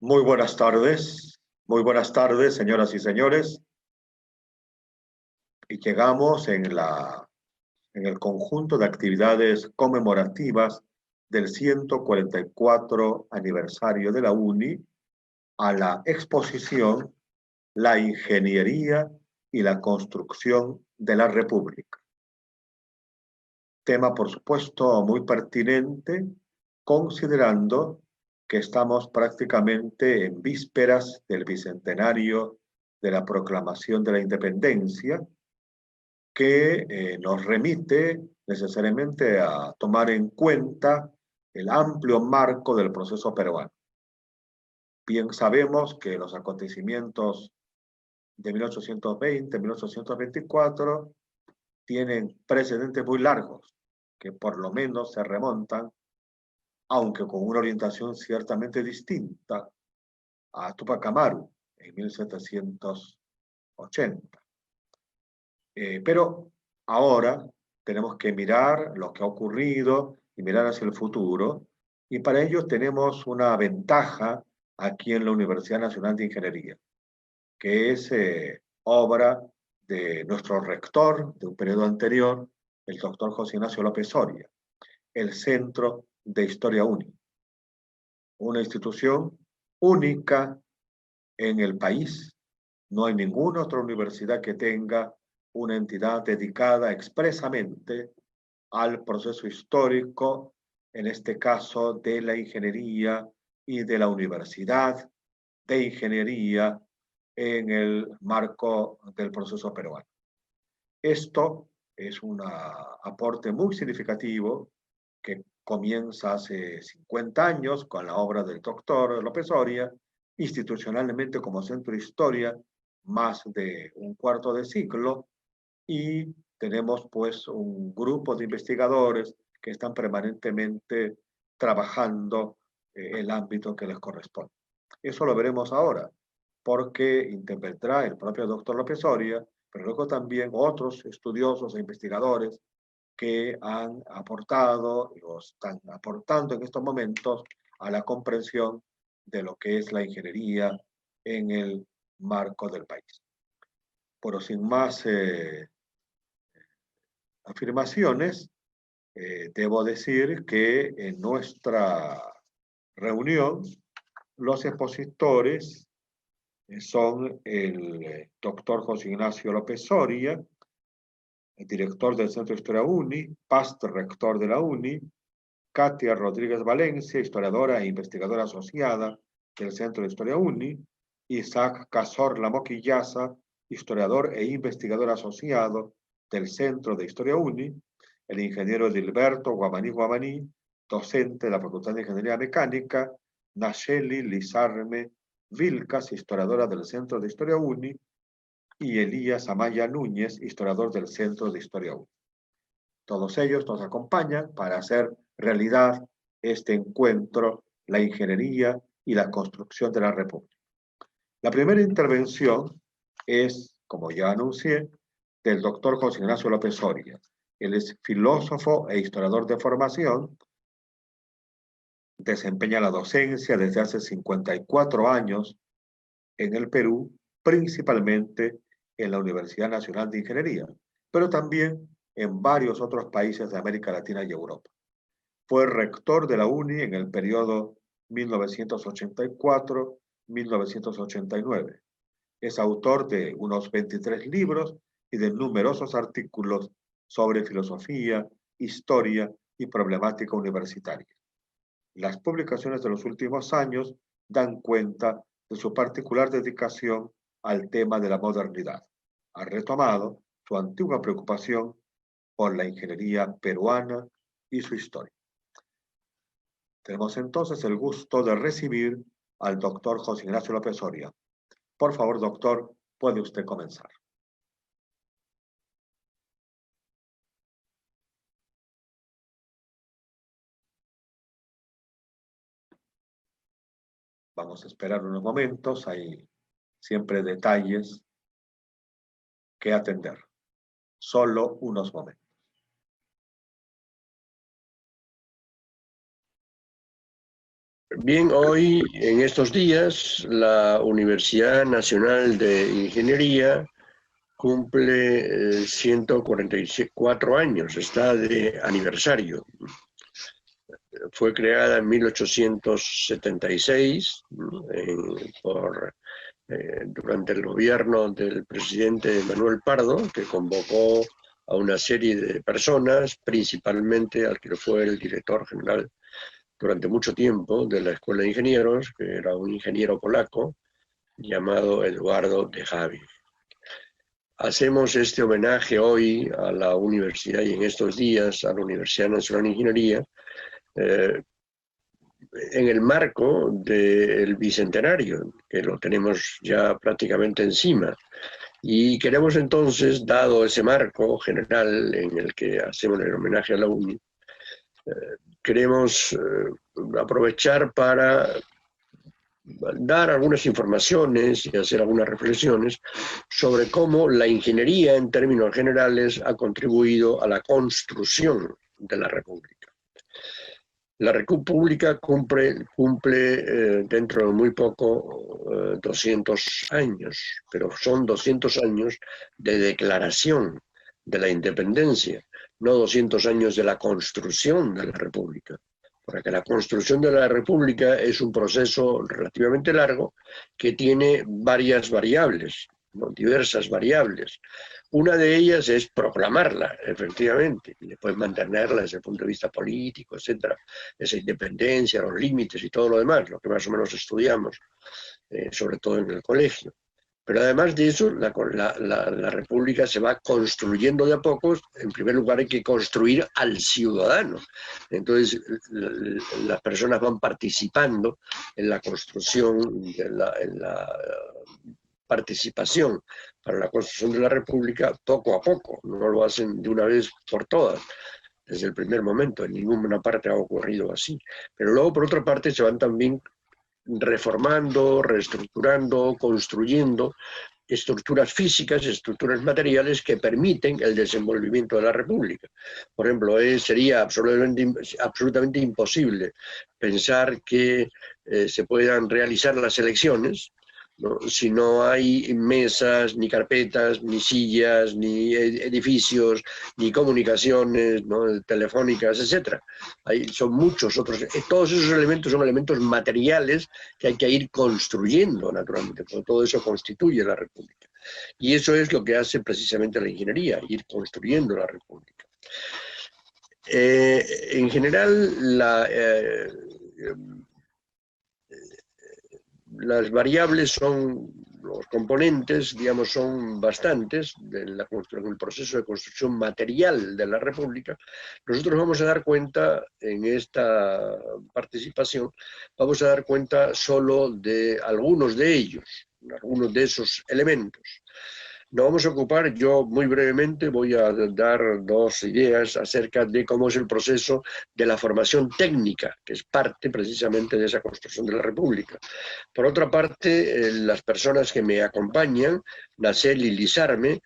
Muy buenas tardes, señoras y señores. Y llegamos en el conjunto de actividades conmemorativas del 144 aniversario de la UNI a la exposición La Ingeniería y la Construcción de la República. Tema, por supuesto, muy pertinente, considerando que estamos prácticamente en vísperas del bicentenario de la proclamación de la independencia, que nos remite necesariamente a tomar en cuenta el amplio marco del proceso peruano. Bien sabemos que los acontecimientos de 1820, 1824 tienen precedentes muy largos, que por lo menos se remontan, aunque con una orientación ciertamente distinta, a Tupac Amaru en 1780. Pero ahora tenemos que mirar lo que ha ocurrido y mirar hacia el futuro, y para ello tenemos una ventaja aquí en la Universidad Nacional de Ingeniería, que es obra de nuestro rector de un periodo anterior, el doctor José Ignacio López Soria, el Centro de Historia UNI, una institución única en el país. No hay ninguna otra universidad que tenga una entidad dedicada expresamente al proceso histórico, en este caso de la ingeniería y de la universidad de ingeniería en el marco del proceso peruano. Esto es un aporte muy significativo que comienza hace 50 años con la obra del doctor López Soria, institucionalmente como Centro de Historia, más de un cuarto de siglo, y tenemos pues un grupo de investigadores que están permanentemente trabajando el ámbito que les corresponde. Eso lo veremos ahora, porque intervendrá el propio doctor López Soria, pero luego también otros estudiosos e investigadores que han aportado o están aportando en estos momentos a la comprensión de lo que es la ingeniería en el marco del país. Pero sin más afirmaciones, debo decir que en nuestra reunión los expositores son el doctor José Ignacio López Soria, el director del Centro de Historia UNI, past rector de la UNI, Katia Rodríguez Valencia, historiadora e investigadora asociada del Centro de Historia UNI, Isaac Cazorla Moquillaza, historiador e investigador asociado del Centro de Historia UNI, el ingeniero Edilberto Guamaní Guamaní, docente de la Facultad de Ingeniería Mecánica, Nacheli Lizarme Vilcas, historiadora del Centro de Historia UNI, y Elías Amaya Núñez, historiador del Centro de Historia UNI. Todos ellos nos acompañan para hacer realidad este encuentro, la ingeniería y la construcción de la República. La primera intervención es, como ya anuncié, del doctor José Ignacio López Soria. Él es filósofo e historiador de formación, desempeña la docencia desde hace 54 años en el Perú, principalmente en la Universidad Nacional de Ingeniería, pero también en varios otros países de América Latina y Europa. Fue rector de la UNI en el periodo 1984-1989. Es autor de unos 23 libros y de numerosos artículos sobre filosofía, historia y problemática universitaria. Las publicaciones de los últimos años dan cuenta de su particular dedicación al tema de la modernidad. Ha retomado su antigua preocupación por la ingeniería peruana y su historia. Tenemos entonces el gusto de recibir al doctor José Ignacio López Soria. Por favor, doctor, puede usted comenzar. Vamos a esperar unos momentos, hay siempre detalles que atender. Solo unos momentos. Bien, hoy, en estos días, la Universidad Nacional de Ingeniería cumple 144 años, está de aniversario. Fue creada en 1876 durante el gobierno del presidente Manuel Pardo, que convocó a una serie de personas, principalmente al que fue el director general durante mucho tiempo de la Escuela de Ingenieros, que era un ingeniero polaco llamado Eduardo de Havilland. Hacemos este homenaje hoy a la universidad y en estos días a la Universidad Nacional de Ingeniería en el marco del Bicentenario, que lo tenemos ya prácticamente encima. Y queremos entonces, dado ese marco general en el que hacemos el homenaje a la UNI, queremos aprovechar para dar algunas informaciones y hacer algunas reflexiones sobre cómo la ingeniería en términos generales ha contribuido a la construcción de la República. La República cumple dentro de muy poco 200 años, pero son 200 años de declaración de la independencia, no 200 años de la construcción de la República. Porque la construcción de la República es un proceso relativamente largo que tiene varias variables, ¿no? Diversas variables. Una de ellas es proclamarla, efectivamente, y después mantenerla desde el punto de vista político, etcétera, esa independencia, los límites y todo lo demás, lo que más o menos estudiamos, sobre todo en el colegio. Pero además de eso, la República se va construyendo de a pocos. En primer lugar, hay que construir al ciudadano. Entonces, las personas van participando en la construcción, en la participación para la construcción de la República poco a poco. No lo hacen de una vez por todas, desde el primer momento. En ninguna parte ha ocurrido así. Pero luego, por otra parte, se van también reformando, reestructurando, construyendo estructuras físicas, estructuras materiales que permiten el desenvolvimiento de la República. Por ejemplo, sería absolutamente imposible pensar que se puedan realizar las elecciones, ¿no? Si no hay mesas, ni carpetas, ni sillas, ni edificios, ni comunicaciones, ¿no? Telefónicas, etc. Son muchos otros. Todos esos elementos son elementos materiales que hay que ir construyendo, naturalmente, porque todo eso constituye la República. Y eso es lo que hace precisamente la ingeniería, ir construyendo la República. En general, las variables son, los componentes, digamos, son bastantes del proceso de construcción material de la República. Nosotros vamos a dar cuenta, en esta participación, vamos a dar cuenta solo de algunos de ellos, algunos de esos elementos. Nos vamos a ocupar, yo muy brevemente voy a dar dos ideas acerca de cómo es el proceso de la formación técnica, que es parte precisamente de esa construcción de la República. Por otra parte, las personas que me acompañan, Naceli Lizarme,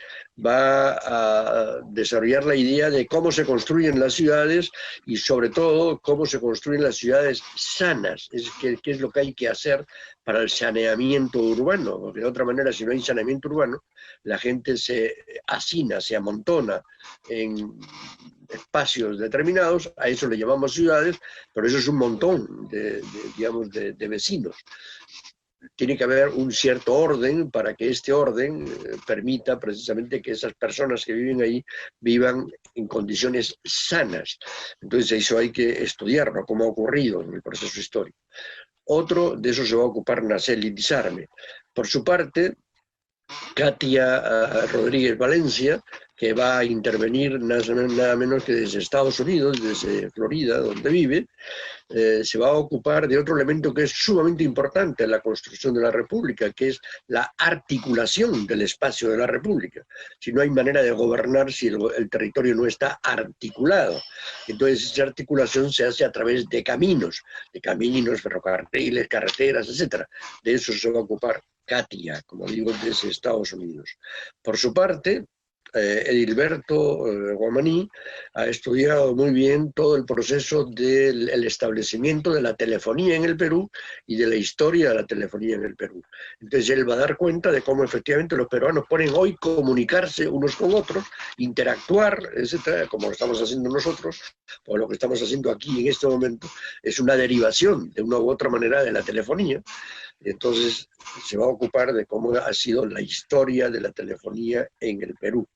va a desarrollar la idea de cómo se construyen las ciudades y sobre todo cómo se construyen las ciudades sanas, qué es lo que hay que hacer para el saneamiento urbano, porque de otra manera, si no hay saneamiento urbano, la gente se hacina, se amontona en espacios determinados, a eso le llamamos ciudades, pero eso es un montón de vecinos. Tiene que haber un cierto orden para que este orden permita precisamente que esas personas que viven ahí vivan en condiciones sanas. Entonces eso hay que estudiarlo, cómo ha ocurrido en el proceso histórico. Otro de eso se va a ocupar Naceli Lizarme. Por su parte, Katia Rodríguez Valencia, que va a intervenir nada menos que desde Estados Unidos, desde Florida, donde vive, se va a ocupar de otro elemento que es sumamente importante en la construcción de la República, que es la articulación del espacio de la República. Si no hay manera de gobernar si el territorio no está articulado. Entonces esa articulación se hace a través de caminos, ferrocarriles, carreteras, etc. De eso se va a ocupar Katia, como digo, desde Estados Unidos. Por su parte, Edilberto Guamaní ha estudiado muy bien todo el proceso del establecimiento de la telefonía en el Perú y de la historia de la telefonía en el Perú. Entonces él va a dar cuenta de cómo efectivamente los peruanos pueden hoy comunicarse unos con otros, interactuar, etcétera, como lo estamos haciendo nosotros, o lo que estamos haciendo aquí en este momento, es una derivación de una u otra manera de la telefonía. Entonces se va a ocupar de cómo ha sido la historia de la telefonía en el Perú.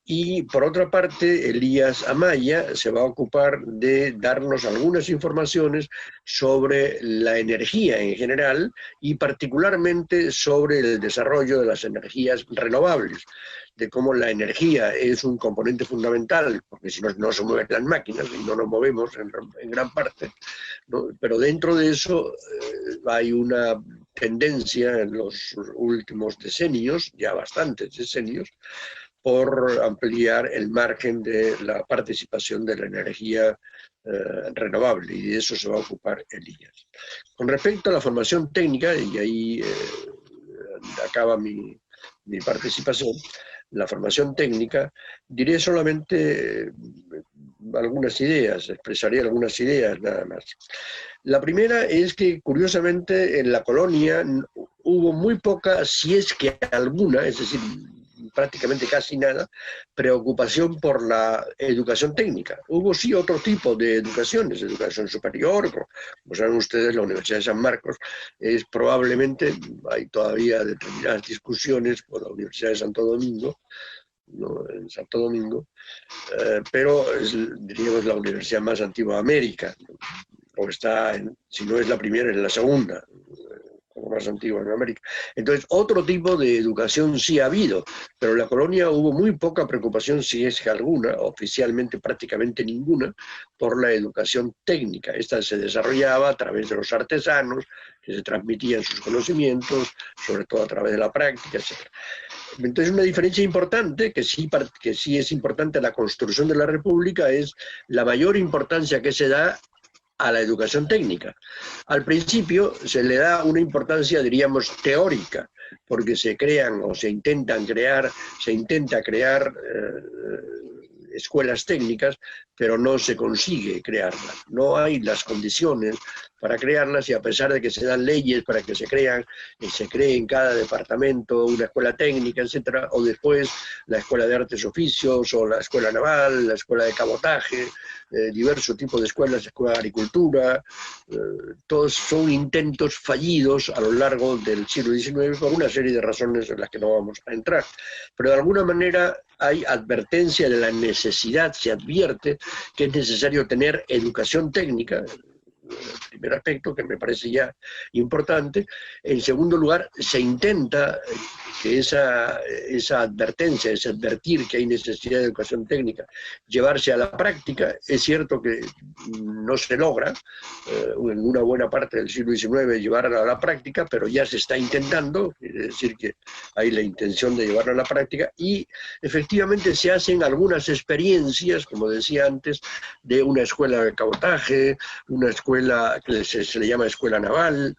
Y por otra parte, Elías Amaya se va a ocupar de darnos algunas informaciones sobre la energía en general y particularmente sobre el desarrollo de las energías renovables, de cómo la energía es un componente fundamental, porque si no, no se mueven las máquinas y no nos movemos en gran parte, ¿no? Pero dentro de eso hay una tendencia en los últimos decenios, ya bastantes decenios, por ampliar el margen de la participación de la energía renovable, y de eso se va a ocupar Elías. Con respecto a la formación técnica, y ahí acaba mi participación, la formación técnica, diré solamente algunas ideas, expresaré algunas ideas nada más. La primera es que, curiosamente, en la colonia hubo muy poca, si es que alguna, es decir, prácticamente casi nada, preocupación por la educación técnica. Hubo sí otro tipo de educaciones, educación superior, como saben ustedes, la Universidad de San Marcos es probablemente, hay todavía determinadas discusiones por la Universidad de Santo Domingo, ¿no? En Santo Domingo, pero es, diríamos, la universidad más antigua de América, o está, si no es la primera, es la segunda, como más antigua en América. Entonces, otro tipo de educación sí ha habido, pero en la colonia hubo muy poca preocupación, si es que alguna, oficialmente prácticamente ninguna, por la educación técnica. Esta se desarrollaba a través de los artesanos, que se transmitían sus conocimientos, sobre todo a través de la práctica, etc. Entonces, una diferencia importante, que sí es importante en la construcción de la República, es la mayor importancia que se da a la educación técnica. Al principio se le da una importancia, diríamos, teórica, porque se crean o se intenta crear escuelas técnicas, pero no se consigue crearlas. No hay las condiciones para crearlas, y a pesar de que se dan leyes para que se crean, se cree en cada departamento una escuela técnica, etcétera, o después la escuela de artes y oficios, o la escuela naval, la escuela de cabotaje, diversos tipos de escuelas, escuela de agricultura, todos son intentos fallidos a lo largo del siglo XIX por una serie de razones en las que no vamos a entrar. Pero de alguna manera hay advertencia de la necesidad, se advierte que es necesario tener educación técnica, el primer aspecto que me parece ya importante. En segundo lugar, se intenta que esa advertencia, ese advertir que hay necesidad de educación técnica, llevarse a la práctica. Es cierto que no se logra en una buena parte del siglo XIX llevarla a la práctica, pero ya se está intentando, es decir, que hay la intención de llevarla a la práctica, y efectivamente se hacen algunas experiencias, como decía antes, de una escuela de cabotaje, una escuela que se le llama escuela naval,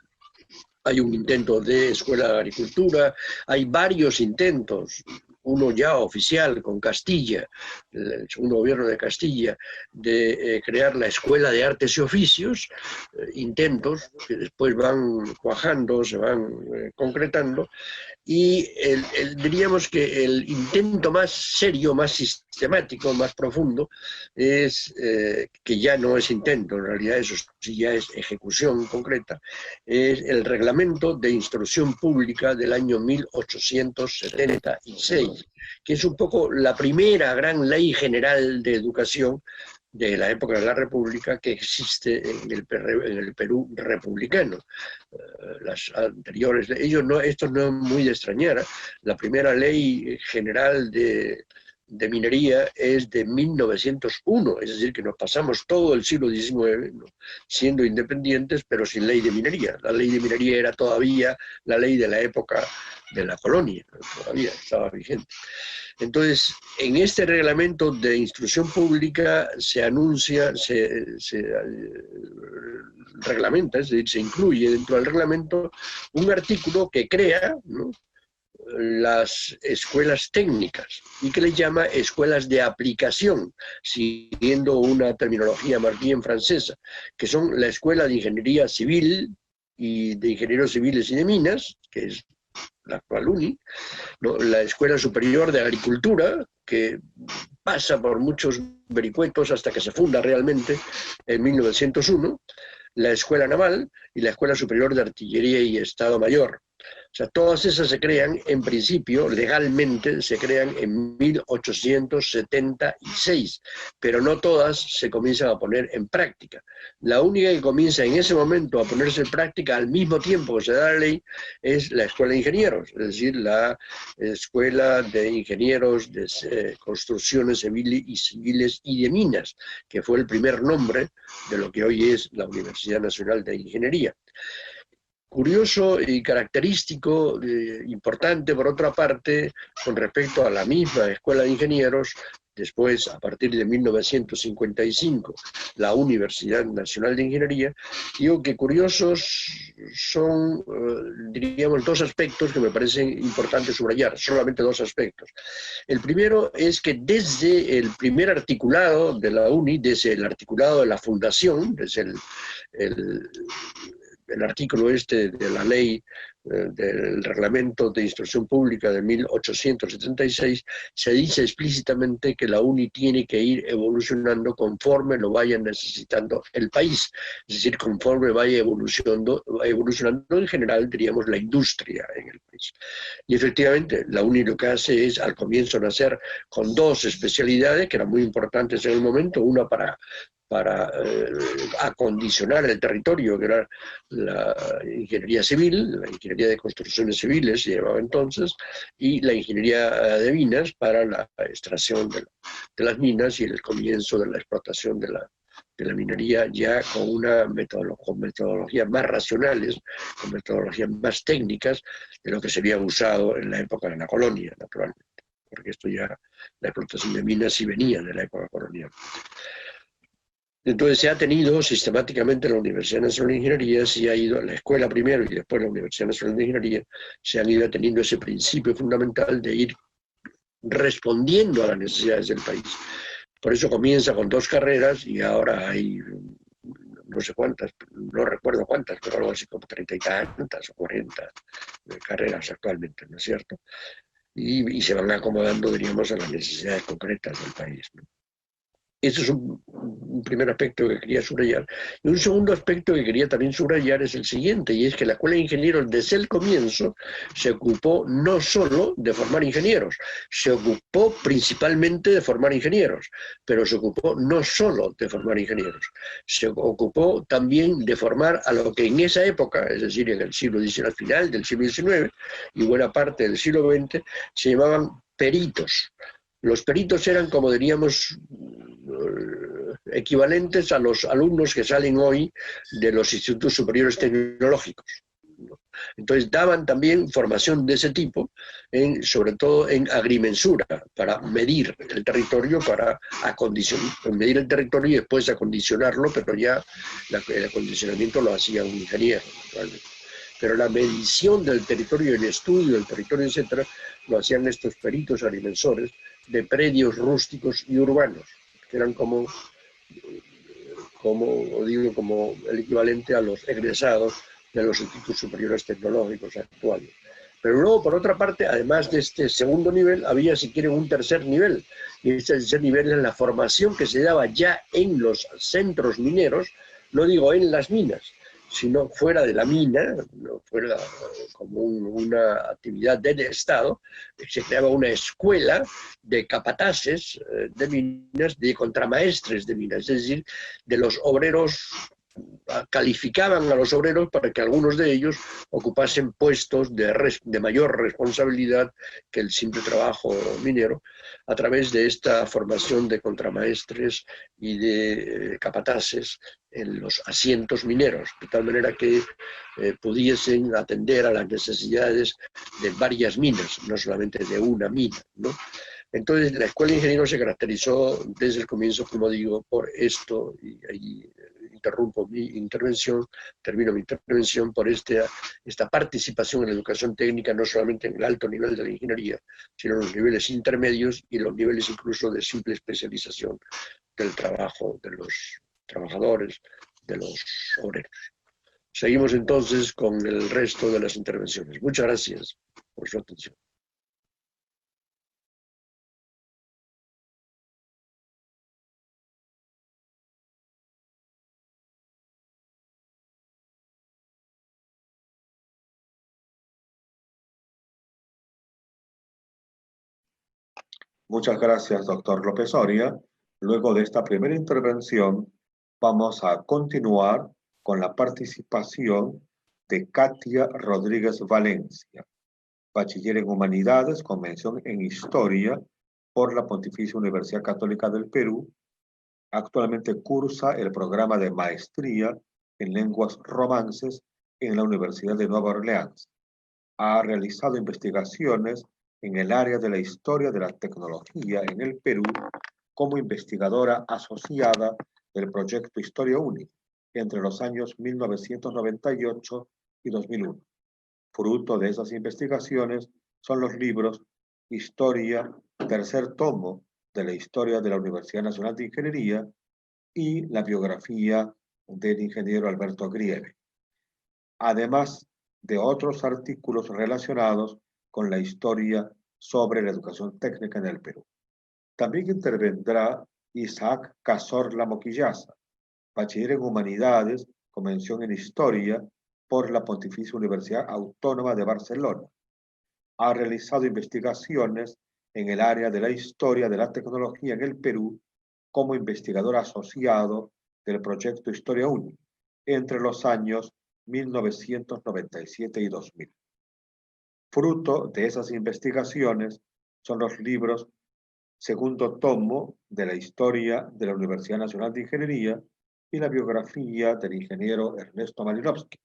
hay un intento de escuela de agricultura, hay varios intentos, uno ya oficial con Castilla, el segundo gobierno de Castilla, de crear la Escuela de Artes y Oficios, intentos que después van cuajando, se van concretando, y diríamos que el intento más serio, más sistemático, más profundo, es, que ya no es intento, en realidad eso sí ya es ejecución concreta, es el Reglamento de Instrucción Pública del año 1876, que es un poco la primera gran ley general de educación de la época de la República que existe en el Perú republicano. Las anteriores, esto no es muy de extrañar. La primera ley general de minería es de 1901, es decir, que nos pasamos todo el siglo XIX, ¿no?, siendo independientes, pero sin ley de minería. La ley de minería era todavía la ley de la época de la colonia, ¿no?, todavía estaba vigente. Entonces, en este reglamento de instrucción pública se anuncia, se reglamenta, es decir, se incluye dentro del reglamento un artículo que crea, ¿no?, las escuelas técnicas y que les llama escuelas de aplicación, siguiendo una terminología más bien francesa, que son la Escuela de Ingeniería Civil y de Ingenieros Civiles y de Minas, que es la actual UNI, ¿no? La Escuela Superior de Agricultura, que pasa por muchos vericuetos hasta que se funda realmente en 1901, la Escuela Naval y la Escuela Superior de Artillería y Estado Mayor. O sea, todas esas se crean, en principio, legalmente, se crean en 1876, pero no todas se comienzan a poner en práctica. La única que comienza en ese momento a ponerse en práctica al mismo tiempo que se da la ley es la Escuela de Ingenieros, es decir, la Escuela de Ingenieros de Construcciones Civiles y de Minas, que fue el primer nombre de lo que hoy es la Universidad Nacional de Ingeniería. Curioso y característico, importante por otra parte, con respecto a la misma Escuela de Ingenieros, después, a partir de 1955, la Universidad Nacional de Ingeniería, digo que curiosos son, diríamos, dos aspectos que me parecen importantes subrayar, solamente dos aspectos. El primero es que desde el primer articulado de la UNI, desde el articulado de la fundación, desde el artículo este de la ley del Reglamento de Instrucción Pública de 1876, se dice explícitamente que la UNI tiene que ir evolucionando conforme lo vaya necesitando el país, es decir, conforme vaya evolucionando en general, diríamos, la industria en el país. Y efectivamente, la UNI lo que hace es, al comienzo, nacer con dos especialidades que eran muy importantes en el momento, una para acondicionar el territorio, que era la ingeniería civil, la ingeniería de construcciones civiles se llamaba entonces, y la ingeniería de minas para la extracción de las minas y el comienzo de la explotación de la minería, ya con metodologías más racionales, con metodologías más técnicas de lo que se había usado en la época de la colonia, naturalmente, porque esto ya, la explotación de minas sí venía de la época colonial. Entonces se ha tenido sistemáticamente la Universidad Nacional de Ingeniería, se ha ido, la escuela primero y después la Universidad Nacional de Ingeniería, se han ido teniendo ese principio fundamental de ir respondiendo a las necesidades del país. Por eso comienza con dos carreras y ahora hay no sé cuántas, no recuerdo cuántas, pero algo así como 30 y tantas o 40 carreras actualmente, ¿no es cierto? Y se van acomodando, diríamos, a las necesidades concretas del país, ¿no? Ese es un primer aspecto que quería subrayar. Y un segundo aspecto que quería también subrayar es el siguiente, y es que la Escuela de Ingenieros desde el comienzo se ocupó no solo de formar ingenieros, se ocupó principalmente de formar ingenieros, pero se ocupó no solo de formar ingenieros, se ocupó también de formar a lo que en esa época, es decir, en el siglo XIX, al final del siglo XIX y buena parte del siglo XX, se llamaban peritos. Los peritos eran, como diríamos, equivalentes a los alumnos que salen hoy de los institutos superiores tecnológicos. Entonces daban también formación de ese tipo, sobre todo en agrimensura, para medir el territorio, para medir el territorio y después acondicionarlo, pero ya el acondicionamiento lo hacía un ingeniero, naturalmente. Pero la medición del territorio, el estudio del territorio, etcétera, lo hacían estos peritos agrimensores de predios rústicos y urbanos, que eran como el equivalente a los egresados de los institutos superiores tecnológicos actuales. Pero luego, por otra parte, además de este segundo nivel, había, si quieren, un tercer nivel. Y este tercer nivel es la formación que se daba ya en los centros mineros, no digo en las minas, sino fuera de la mina, no fuera como una actividad del Estado, se creaba una escuela de capataces de minas, de contramaestres de minas, es decir, de los obreros, calificaban a los obreros para que algunos de ellos ocupasen puestos de mayor responsabilidad que el simple trabajo minero, a través de esta formación de contramaestres y de capataces en los asientos mineros, de tal manera que pudiesen atender a las necesidades de varias minas, no solamente de una mina, ¿no? Entonces, la Escuela de Ingenieros se caracterizó desde el comienzo, como digo, por esto, y ahí interrumpo mi intervención, termino mi intervención por esta participación en la educación técnica, no solamente en el alto nivel de la ingeniería, sino en los niveles intermedios y los niveles incluso de simple especialización del trabajo de los trabajadores, de los obreros. Seguimos entonces con el resto de las intervenciones. Muchas gracias por su atención. Muchas gracias, doctor López Oria. Luego de esta primera intervención, vamos a continuar con la participación de Katia Rodríguez Valencia, bachiller en Humanidades con mención en Historia por la Pontificia Universidad Católica del Perú. Actualmente cursa el programa de maestría en lenguas romances en la Universidad de Nueva Orleans. Ha realizado investigaciones en el área de la historia de la tecnología en el Perú como investigadora asociada del proyecto Historia Uni entre los años 1998 y 2001. Fruto de esas investigaciones son los libros Historia, tercer tomo de la historia de la Universidad Nacional de Ingeniería y la biografía del ingeniero Alberto Grieve, además de otros artículos relacionados con la historia sobre la educación técnica en el Perú. También intervendrá Isaac Cazorla Moquillaza, bachiller en Humanidades con mención en Historia por la Pontificia Universidad Autónoma de Barcelona. Ha realizado investigaciones en el área de la historia de la tecnología en el Perú como investigador asociado del proyecto Historia Uni entre los años 1997 y 2000. Fruto de esas investigaciones son los libros segundo tomo de la historia de la Universidad Nacional de Ingeniería y la biografía del ingeniero Ernesto Malinowski,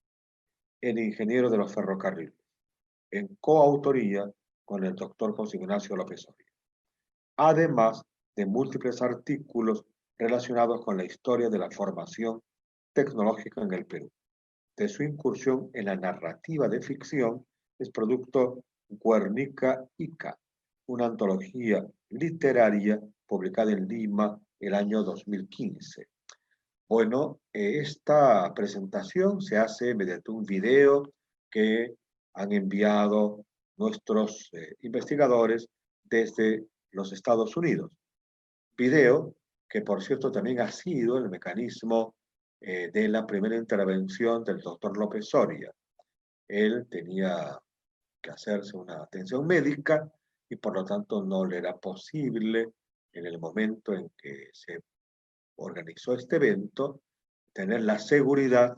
el ingeniero de los ferrocarriles, en coautoría con el doctor José Ignacio López Oria, además de múltiples artículos relacionados con la historia de la formación tecnológica en el Perú. De su incursión en la narrativa de ficción es producto Guernica Ica, una antología literaria publicada en Lima el año 2015. Bueno, esta presentación se hace mediante un video que han enviado nuestros investigadores desde los Estados Unidos. Video que, por cierto, también ha sido el mecanismo de la primera intervención del doctor López Oria. Él tenía que hacerse una atención médica y por lo tanto no le era posible en el momento en que se organizó este evento tener la seguridad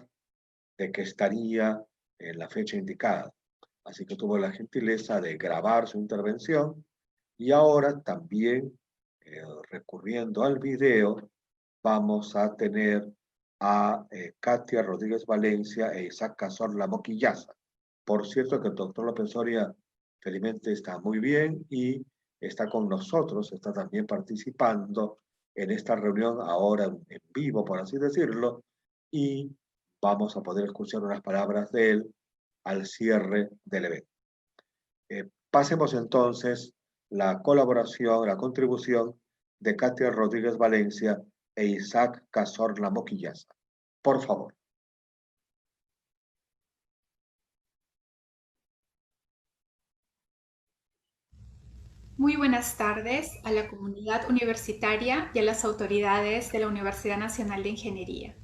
de que estaría en la fecha indicada. Así que tuvo la gentileza de grabar su intervención y ahora también recurriendo al video vamos a tener a Katia Rodríguez Valencia e Isaac Cazorla Moquillaza. Por cierto que el doctor López Oria felizmente está muy bien y está con nosotros, está también participando en esta reunión ahora en vivo, por así decirlo, y vamos a poder escuchar unas palabras de él al cierre del evento. Pasemos entonces la colaboración, la contribución de Katia Rodríguez Valencia e Isaac Cazorla Moquillaza. Por favor. Muy buenas tardes a la comunidad universitaria y a las autoridades de la Universidad Nacional de Ingeniería.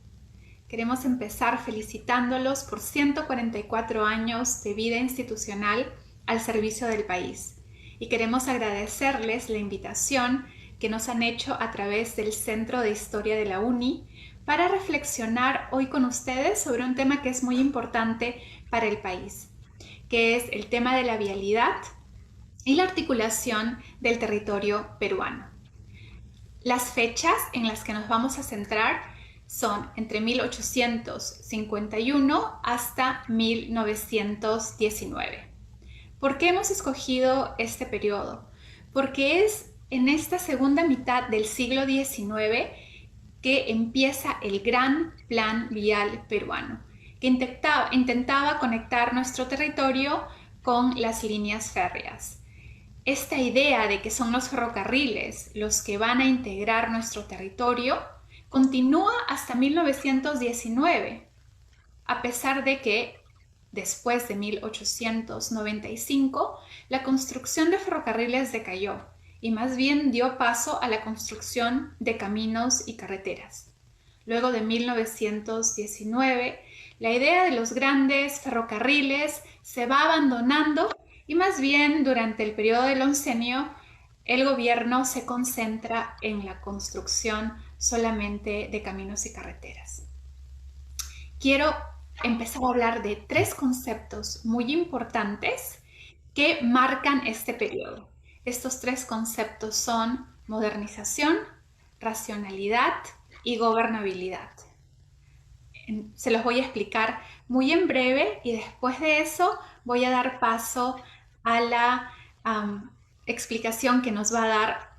Queremos empezar felicitándolos por 144 años de vida institucional al servicio del país y queremos agradecerles la invitación que nos han hecho a través del Centro de Historia de la UNI para reflexionar hoy con ustedes sobre un tema que es muy importante para el país, que es el tema de la vialidad y la articulación del territorio peruano. Las fechas en las que nos vamos a centrar son entre 1851 hasta 1919. ¿Por qué hemos escogido este periodo? Porque es en esta segunda mitad del siglo XIX que empieza el Gran Plan Vial Peruano, que intentaba conectar nuestro territorio con las líneas férreas. Esta idea de que son los ferrocarriles los que van a integrar nuestro territorio continúa hasta 1919, a pesar de que después de 1895 la construcción de ferrocarriles decayó y más bien dio paso a la construcción de caminos y carreteras. Luego de 1919, la idea de los grandes ferrocarriles se va abandonando y más bien durante el periodo del oncenio el gobierno se concentra en la construcción solamente de caminos y carreteras. Quiero empezar a hablar de tres conceptos muy importantes que marcan este periodo. Estos tres conceptos son modernización, racionalidad y gobernabilidad. Se los voy a explicar muy en breve y después de eso voy a dar paso a la explicación que nos va a dar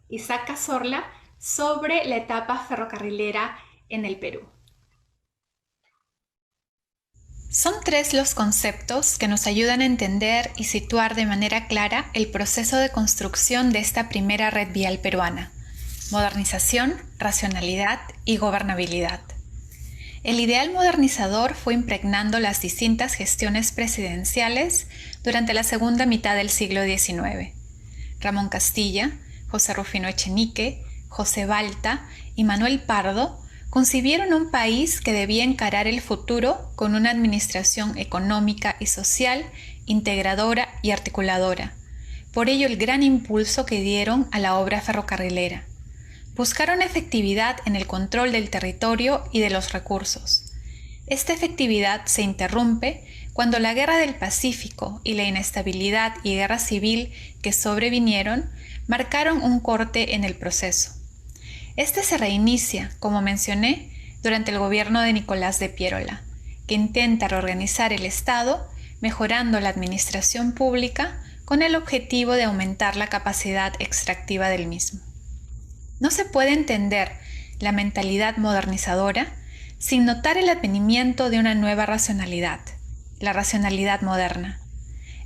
Isaac Cazorla sobre la etapa ferrocarrilera en el Perú. Son tres los conceptos que nos ayudan a entender y situar de manera clara el proceso de construcción de esta primera red vial peruana: modernización, racionalidad y gobernabilidad. El ideal modernizador fue impregnando las distintas gestiones presidenciales durante la segunda mitad del siglo XIX. Ramón Castilla, José Rufino Echenique, José Balta y Manuel Pardo concibieron un país que debía encarar el futuro con una administración económica y social integradora y articuladora. Por ello, el gran impulso que dieron a la obra ferrocarrilera. Buscaron efectividad en el control del territorio y de los recursos. Esta efectividad se interrumpe cuando la Guerra del Pacífico y la inestabilidad y guerra civil que sobrevinieron marcaron un corte en el proceso. Este se reinicia, como mencioné, durante el gobierno de Nicolás de Piérola, que intenta reorganizar el Estado, mejorando la administración pública con el objetivo de aumentar la capacidad extractiva del mismo. No se puede entender la mentalidad modernizadora sin notar el advenimiento de una nueva racionalidad, la racionalidad moderna.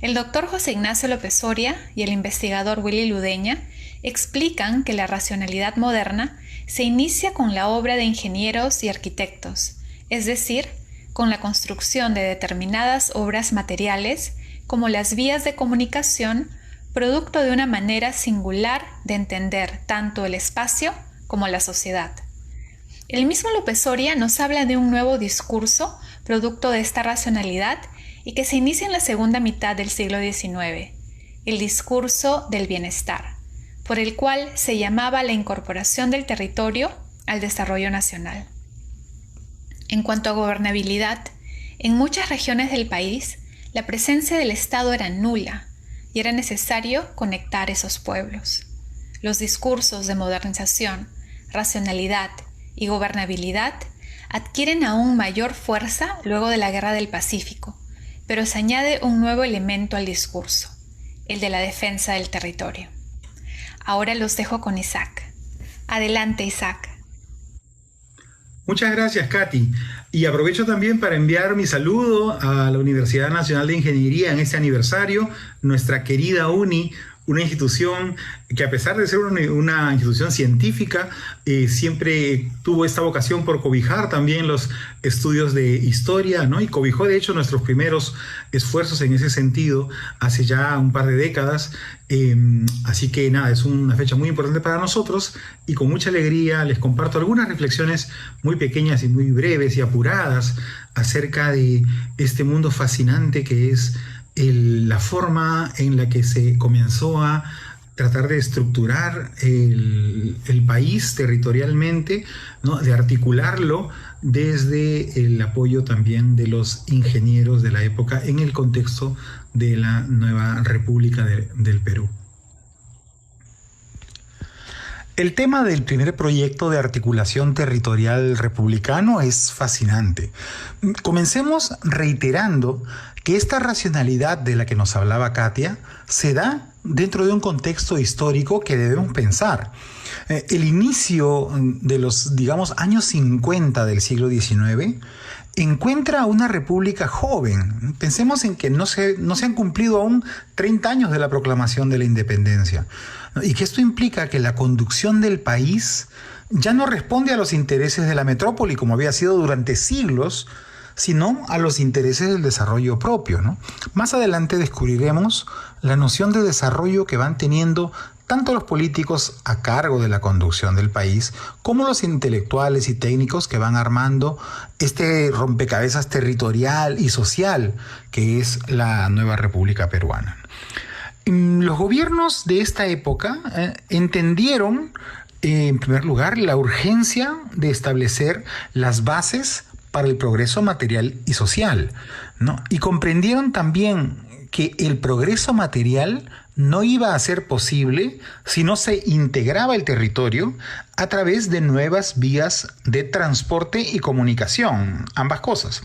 El doctor José Ignacio López Soria y el investigador Willy Ludeña explican que la racionalidad moderna se inicia con la obra de ingenieros y arquitectos, es decir, con la construcción de determinadas obras materiales como las vías de comunicación, producto de una manera singular de entender tanto el espacio como la sociedad. El mismo López Soria nos habla de un nuevo discurso producto de esta racionalidad y que se inicia en la segunda mitad del siglo XIX, el discurso del bienestar, por el cual se llamaba la incorporación del territorio al desarrollo nacional. En cuanto a gobernabilidad, en muchas regiones del país, la presencia del Estado era nula y era necesario conectar esos pueblos. Los discursos de modernización, racionalidad y gobernabilidad adquieren aún mayor fuerza luego de la Guerra del Pacífico, pero se añade un nuevo elemento al discurso, el de la defensa del territorio. Ahora los dejo con Isaac. Adelante, Isaac. Muchas gracias, Katy. Y aprovecho también para enviar mi saludo a la Universidad Nacional de Ingeniería en este aniversario, nuestra querida UNI, una institución que a pesar de ser una institución científica, siempre tuvo esta vocación por cobijar también los estudios de historia, ¿no? Y cobijó de hecho nuestros primeros esfuerzos en ese sentido hace ya un par de décadas. Así que nada, es una fecha muy importante para nosotros y con mucha alegría les comparto algunas reflexiones muy pequeñas y muy breves y apuradas acerca de este mundo fascinante que es la forma en la que se comenzó a tratar de estructurar el país territorialmente, ¿no? De articularlo desde el apoyo también de los ingenieros de la época en el contexto de la nueva República del Perú. El tema del primer proyecto de articulación territorial republicano es fascinante. Comencemos reiterando que esta racionalidad de la que nos hablaba Katia se da dentro de un contexto histórico que debemos pensar. El inicio de los, digamos, años 50 del siglo XIX encuentra una república joven. Pensemos en que no se han cumplido aún 30 años de la proclamación de la independencia. Y que esto implica que la conducción del país ya no responde a los intereses de la metrópoli, como había sido durante siglos, sino a los intereses del desarrollo propio, ¿no? Más adelante descubriremos la noción de desarrollo que van teniendo tanto los políticos a cargo de la conducción del país como los intelectuales y técnicos que van armando este rompecabezas territorial y social que es la nueva República Peruana. Los gobiernos de esta época entendieron, en primer lugar, la urgencia de establecer las bases para el progreso material y social, ¿no? Y comprendieron también que el progreso material no iba a ser posible si no se integraba el territorio a través de nuevas vías de transporte y comunicación, ambas cosas.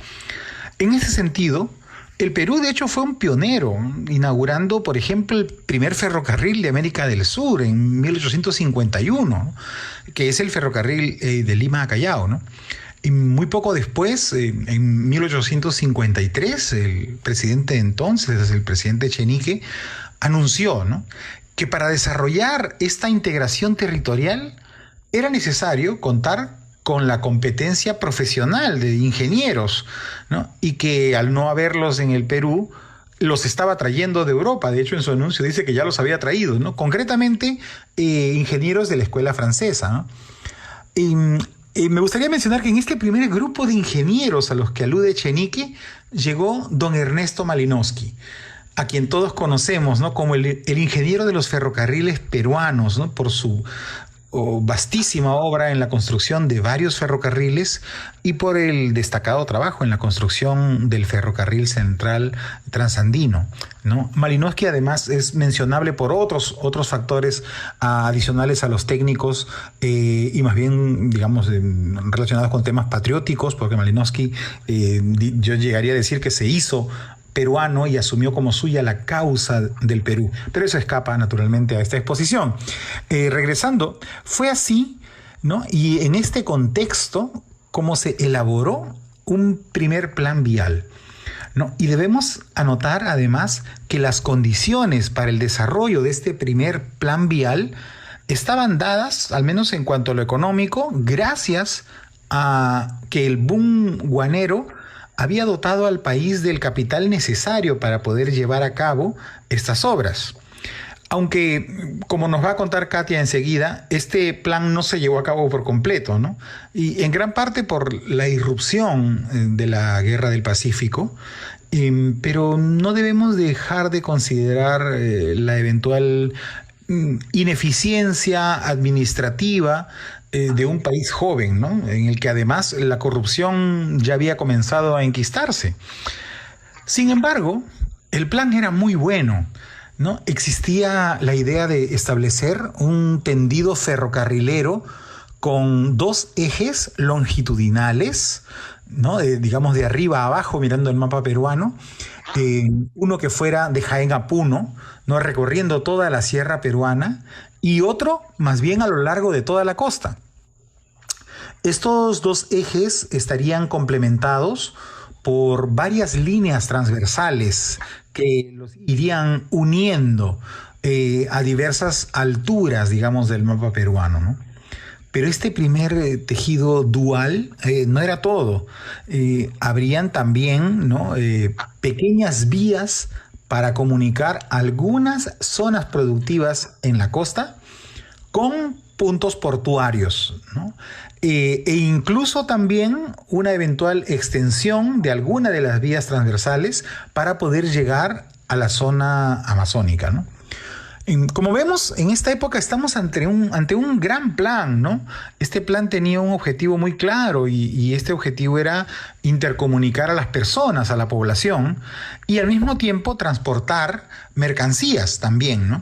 En ese sentido, el Perú de hecho fue un pionero, inaugurando, por ejemplo, el primer ferrocarril de América del Sur en 1851, que es el ferrocarril de Lima a Callao, ¿no? Y muy poco después, en 1853, el presidente entonces, el presidente Echenique, anunció, ¿no?, que para desarrollar esta integración territorial era necesario contar con la competencia profesional de ingenieros, ¿no?, y que al no haberlos en el Perú, los estaba trayendo de Europa. De hecho, en su anuncio dice que ya los había traído, ¿no?, concretamente ingenieros de la escuela francesa, ¿no? Me gustaría mencionar que en este primer grupo de ingenieros a los que alude Echenique llegó don Ernesto Malinowski, a quien todos conocemos, ¿no?, como el ingeniero de los ferrocarriles peruanos, ¿no?, por su vastísima obra en la construcción de varios ferrocarriles y por el destacado trabajo en la construcción del ferrocarril central transandino, ¿no? Malinowski además es mencionable por otros factores adicionales a los técnicos y más bien, digamos, relacionados con temas patrióticos, porque Malinowski, yo llegaría a decir que se hizo peruano y asumió como suya la causa del Perú. Pero eso escapa naturalmente a esta exposición. Regresando, fue así, ¿no?, y en este contexto como se elaboró un primer plan vial, ¿no? Y debemos anotar además que las condiciones para el desarrollo de este primer plan vial estaban dadas, al menos en cuanto a lo económico, gracias a que el boom guanero había dotado al país del capital necesario para poder llevar a cabo estas obras. Aunque, como nos va a contar Katia enseguida, este plan no se llevó a cabo por completo, ¿no? Y en gran parte por la irrupción de la Guerra del Pacífico, pero no debemos dejar de considerar la eventual ineficiencia administrativa de un país joven, ¿no?, en el que además la corrupción ya había comenzado a enquistarse. Sin embargo, el plan era muy bueno, ¿no? Existía la idea de establecer un tendido ferrocarrilero con 2 ejes longitudinales, ¿no?, digamos de arriba a abajo mirando el mapa peruano, uno que fuera de Jaén a Puno, ¿no?, recorriendo toda la sierra peruana, y otro más bien a lo largo de toda la costa. Estos 2 ejes estarían complementados por varias líneas transversales que los irían uniendo a diversas alturas, digamos, del mapa peruano, ¿no? Pero este primer tejido dual no era todo. Habrían también, ¿no?, pequeñas vías para comunicar algunas zonas productivas en la costa con puntos portuarios, ¿no? E incluso también una eventual extensión de alguna de las vías transversales para poder llegar a la zona amazónica, ¿no? Como vemos, en esta época estamos ante un gran plan, ¿no? Este plan tenía un objetivo muy claro y este objetivo era intercomunicar a las personas, a la población, y al mismo tiempo transportar mercancías también, ¿no?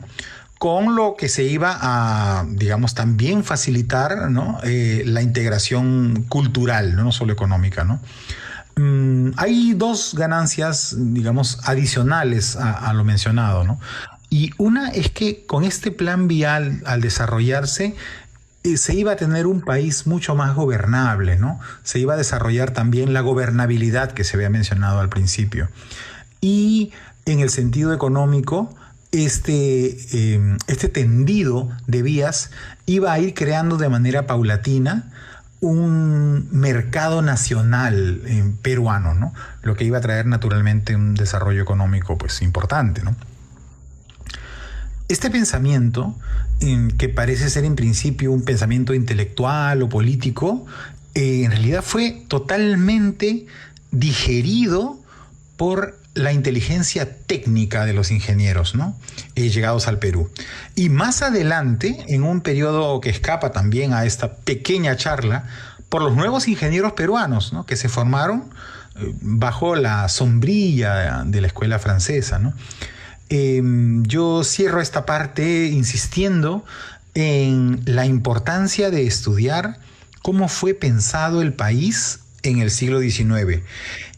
con lo que se iba a, digamos, también facilitar, ¿no? La integración cultural, no solo económica, ¿no? Hay dos ganancias, digamos, adicionales a lo mencionado, ¿no? Y una es que con este plan vial, al desarrollarse, se iba a tener un país mucho más gobernable, ¿no? Se iba a desarrollar también la gobernabilidad que se había mencionado al principio. Y en el sentido económico, este tendido de vías iba a ir creando de manera paulatina un mercado nacional peruano, ¿no? Lo que iba a traer naturalmente un desarrollo económico pues importante, ¿no? Este pensamiento, que parece ser en principio un pensamiento intelectual o político, en realidad fue totalmente digerido por la inteligencia técnica de los ingenieros, ¿no? Llegados al Perú. Y más adelante, en un periodo que escapa también a esta pequeña charla, por los nuevos ingenieros peruanos, ¿no? Que se formaron bajo la sombrilla de la escuela francesa, ¿no? Yo cierro esta parte insistiendo en la importancia de estudiar cómo fue pensado el país en el siglo XIX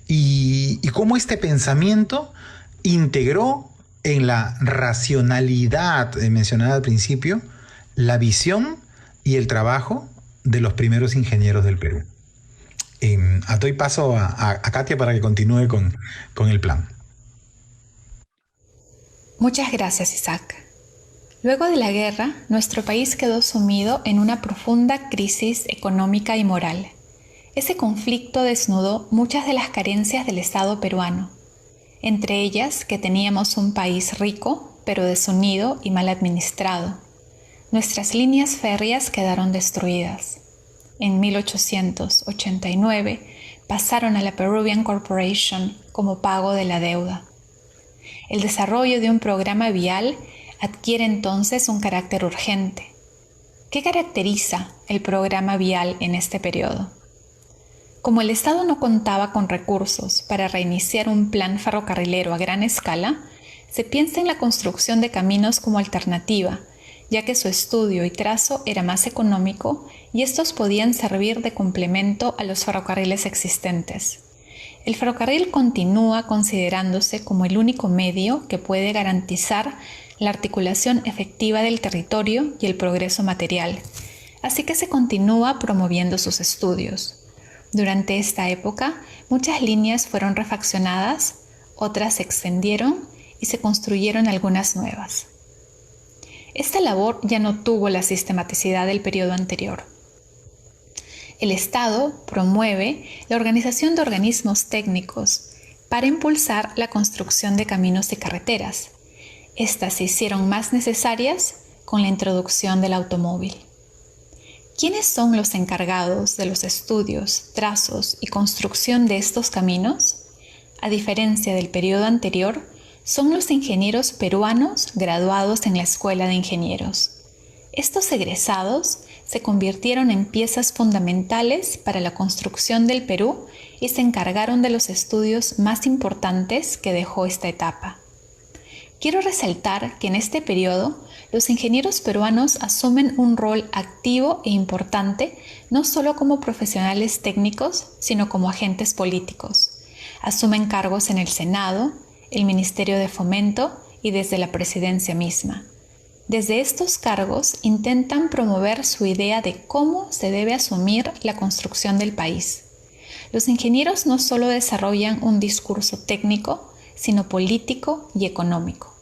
y cómo este pensamiento integró en la racionalidad mencionada al principio la visión y el trabajo de los primeros ingenieros del Perú. Doy paso a Katia para que continúe con el plan. Muchas gracias, Isaac. Luego de la guerra, nuestro país quedó sumido en una profunda crisis económica y moral. Ese conflicto desnudó muchas de las carencias del Estado peruano, entre ellas que teníamos un país rico, pero desunido y mal administrado. Nuestras líneas férreas quedaron destruidas. En 1889 pasaron a la Peruvian Corporation como pago de la deuda. El desarrollo de un programa vial adquiere entonces un carácter urgente. ¿Qué caracteriza el programa vial en este periodo? Como el Estado no contaba con recursos para reiniciar un plan ferrocarrilero a gran escala, se piensa en la construcción de caminos como alternativa, ya que su estudio y trazo era más económico y estos podían servir de complemento a los ferrocarriles existentes. El ferrocarril continúa considerándose como el único medio que puede garantizar la articulación efectiva del territorio y el progreso material, así que se continúa promoviendo sus estudios. Durante esta época, muchas líneas fueron refaccionadas, otras se extendieron y se construyeron algunas nuevas. Esta labor ya no tuvo la sistematicidad del periodo anterior. El Estado promueve la organización de organismos técnicos para impulsar la construcción de caminos y carreteras. Estas se hicieron más necesarias con la introducción del automóvil. ¿Quiénes son los encargados de los estudios, trazos y construcción de estos caminos? A diferencia del periodo anterior, son los ingenieros peruanos graduados en la Escuela de Ingenieros. Estos egresados se convirtieron en piezas fundamentales para la construcción del Perú y se encargaron de los estudios más importantes que dejó esta etapa. Quiero resaltar que en este periodo los ingenieros peruanos asumen un rol activo e importante no solo como profesionales técnicos, sino como agentes políticos. Asumen cargos en el Senado, el Ministerio de Fomento y desde la presidencia misma. Desde estos cargos intentan promover su idea de cómo se debe asumir la construcción del país. Los ingenieros no solo desarrollan un discurso técnico, sino político y económico.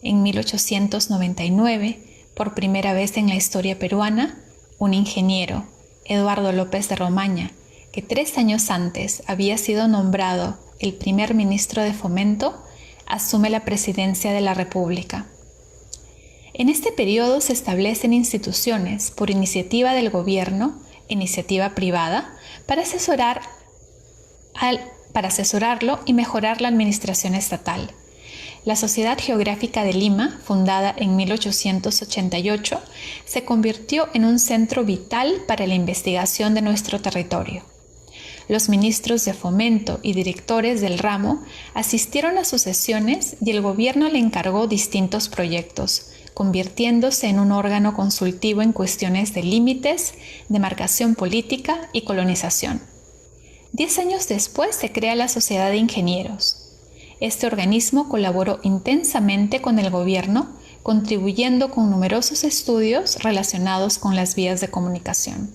En 1899, por primera vez en la historia peruana, un ingeniero, Eduardo López de Romaña, que 3 años antes había sido nombrado el primer ministro de Fomento, asume la presidencia de la República. En este periodo se establecen instituciones por iniciativa del gobierno, iniciativa privada, para asesorarlo y mejorar la administración estatal. La Sociedad Geográfica de Lima, fundada en 1888, se convirtió en un centro vital para la investigación de nuestro territorio. Los ministros de Fomento y directores del ramo asistieron a sus sesiones y el gobierno le encargó distintos proyectos, convirtiéndose en un órgano consultivo en cuestiones de límites, demarcación política y colonización. 10 años después se crea la Sociedad de Ingenieros. Este organismo colaboró intensamente con el gobierno, contribuyendo con numerosos estudios relacionados con las vías de comunicación.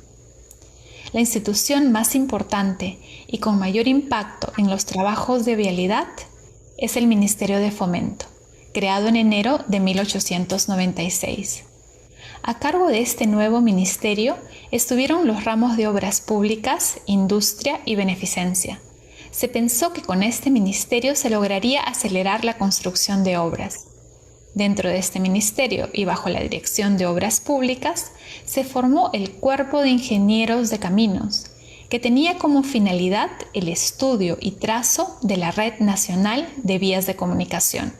La institución más importante y con mayor impacto en los trabajos de vialidad es el Ministerio de Fomento, creado en enero de 1896. A cargo de este nuevo ministerio estuvieron los ramos de Obras Públicas, Industria y Beneficencia. Se pensó que con este ministerio se lograría acelerar la construcción de obras. Dentro de este ministerio y bajo la dirección de Obras Públicas, se formó el Cuerpo de Ingenieros de Caminos, que tenía como finalidad el estudio y trazo de la Red Nacional de Vías de Comunicación.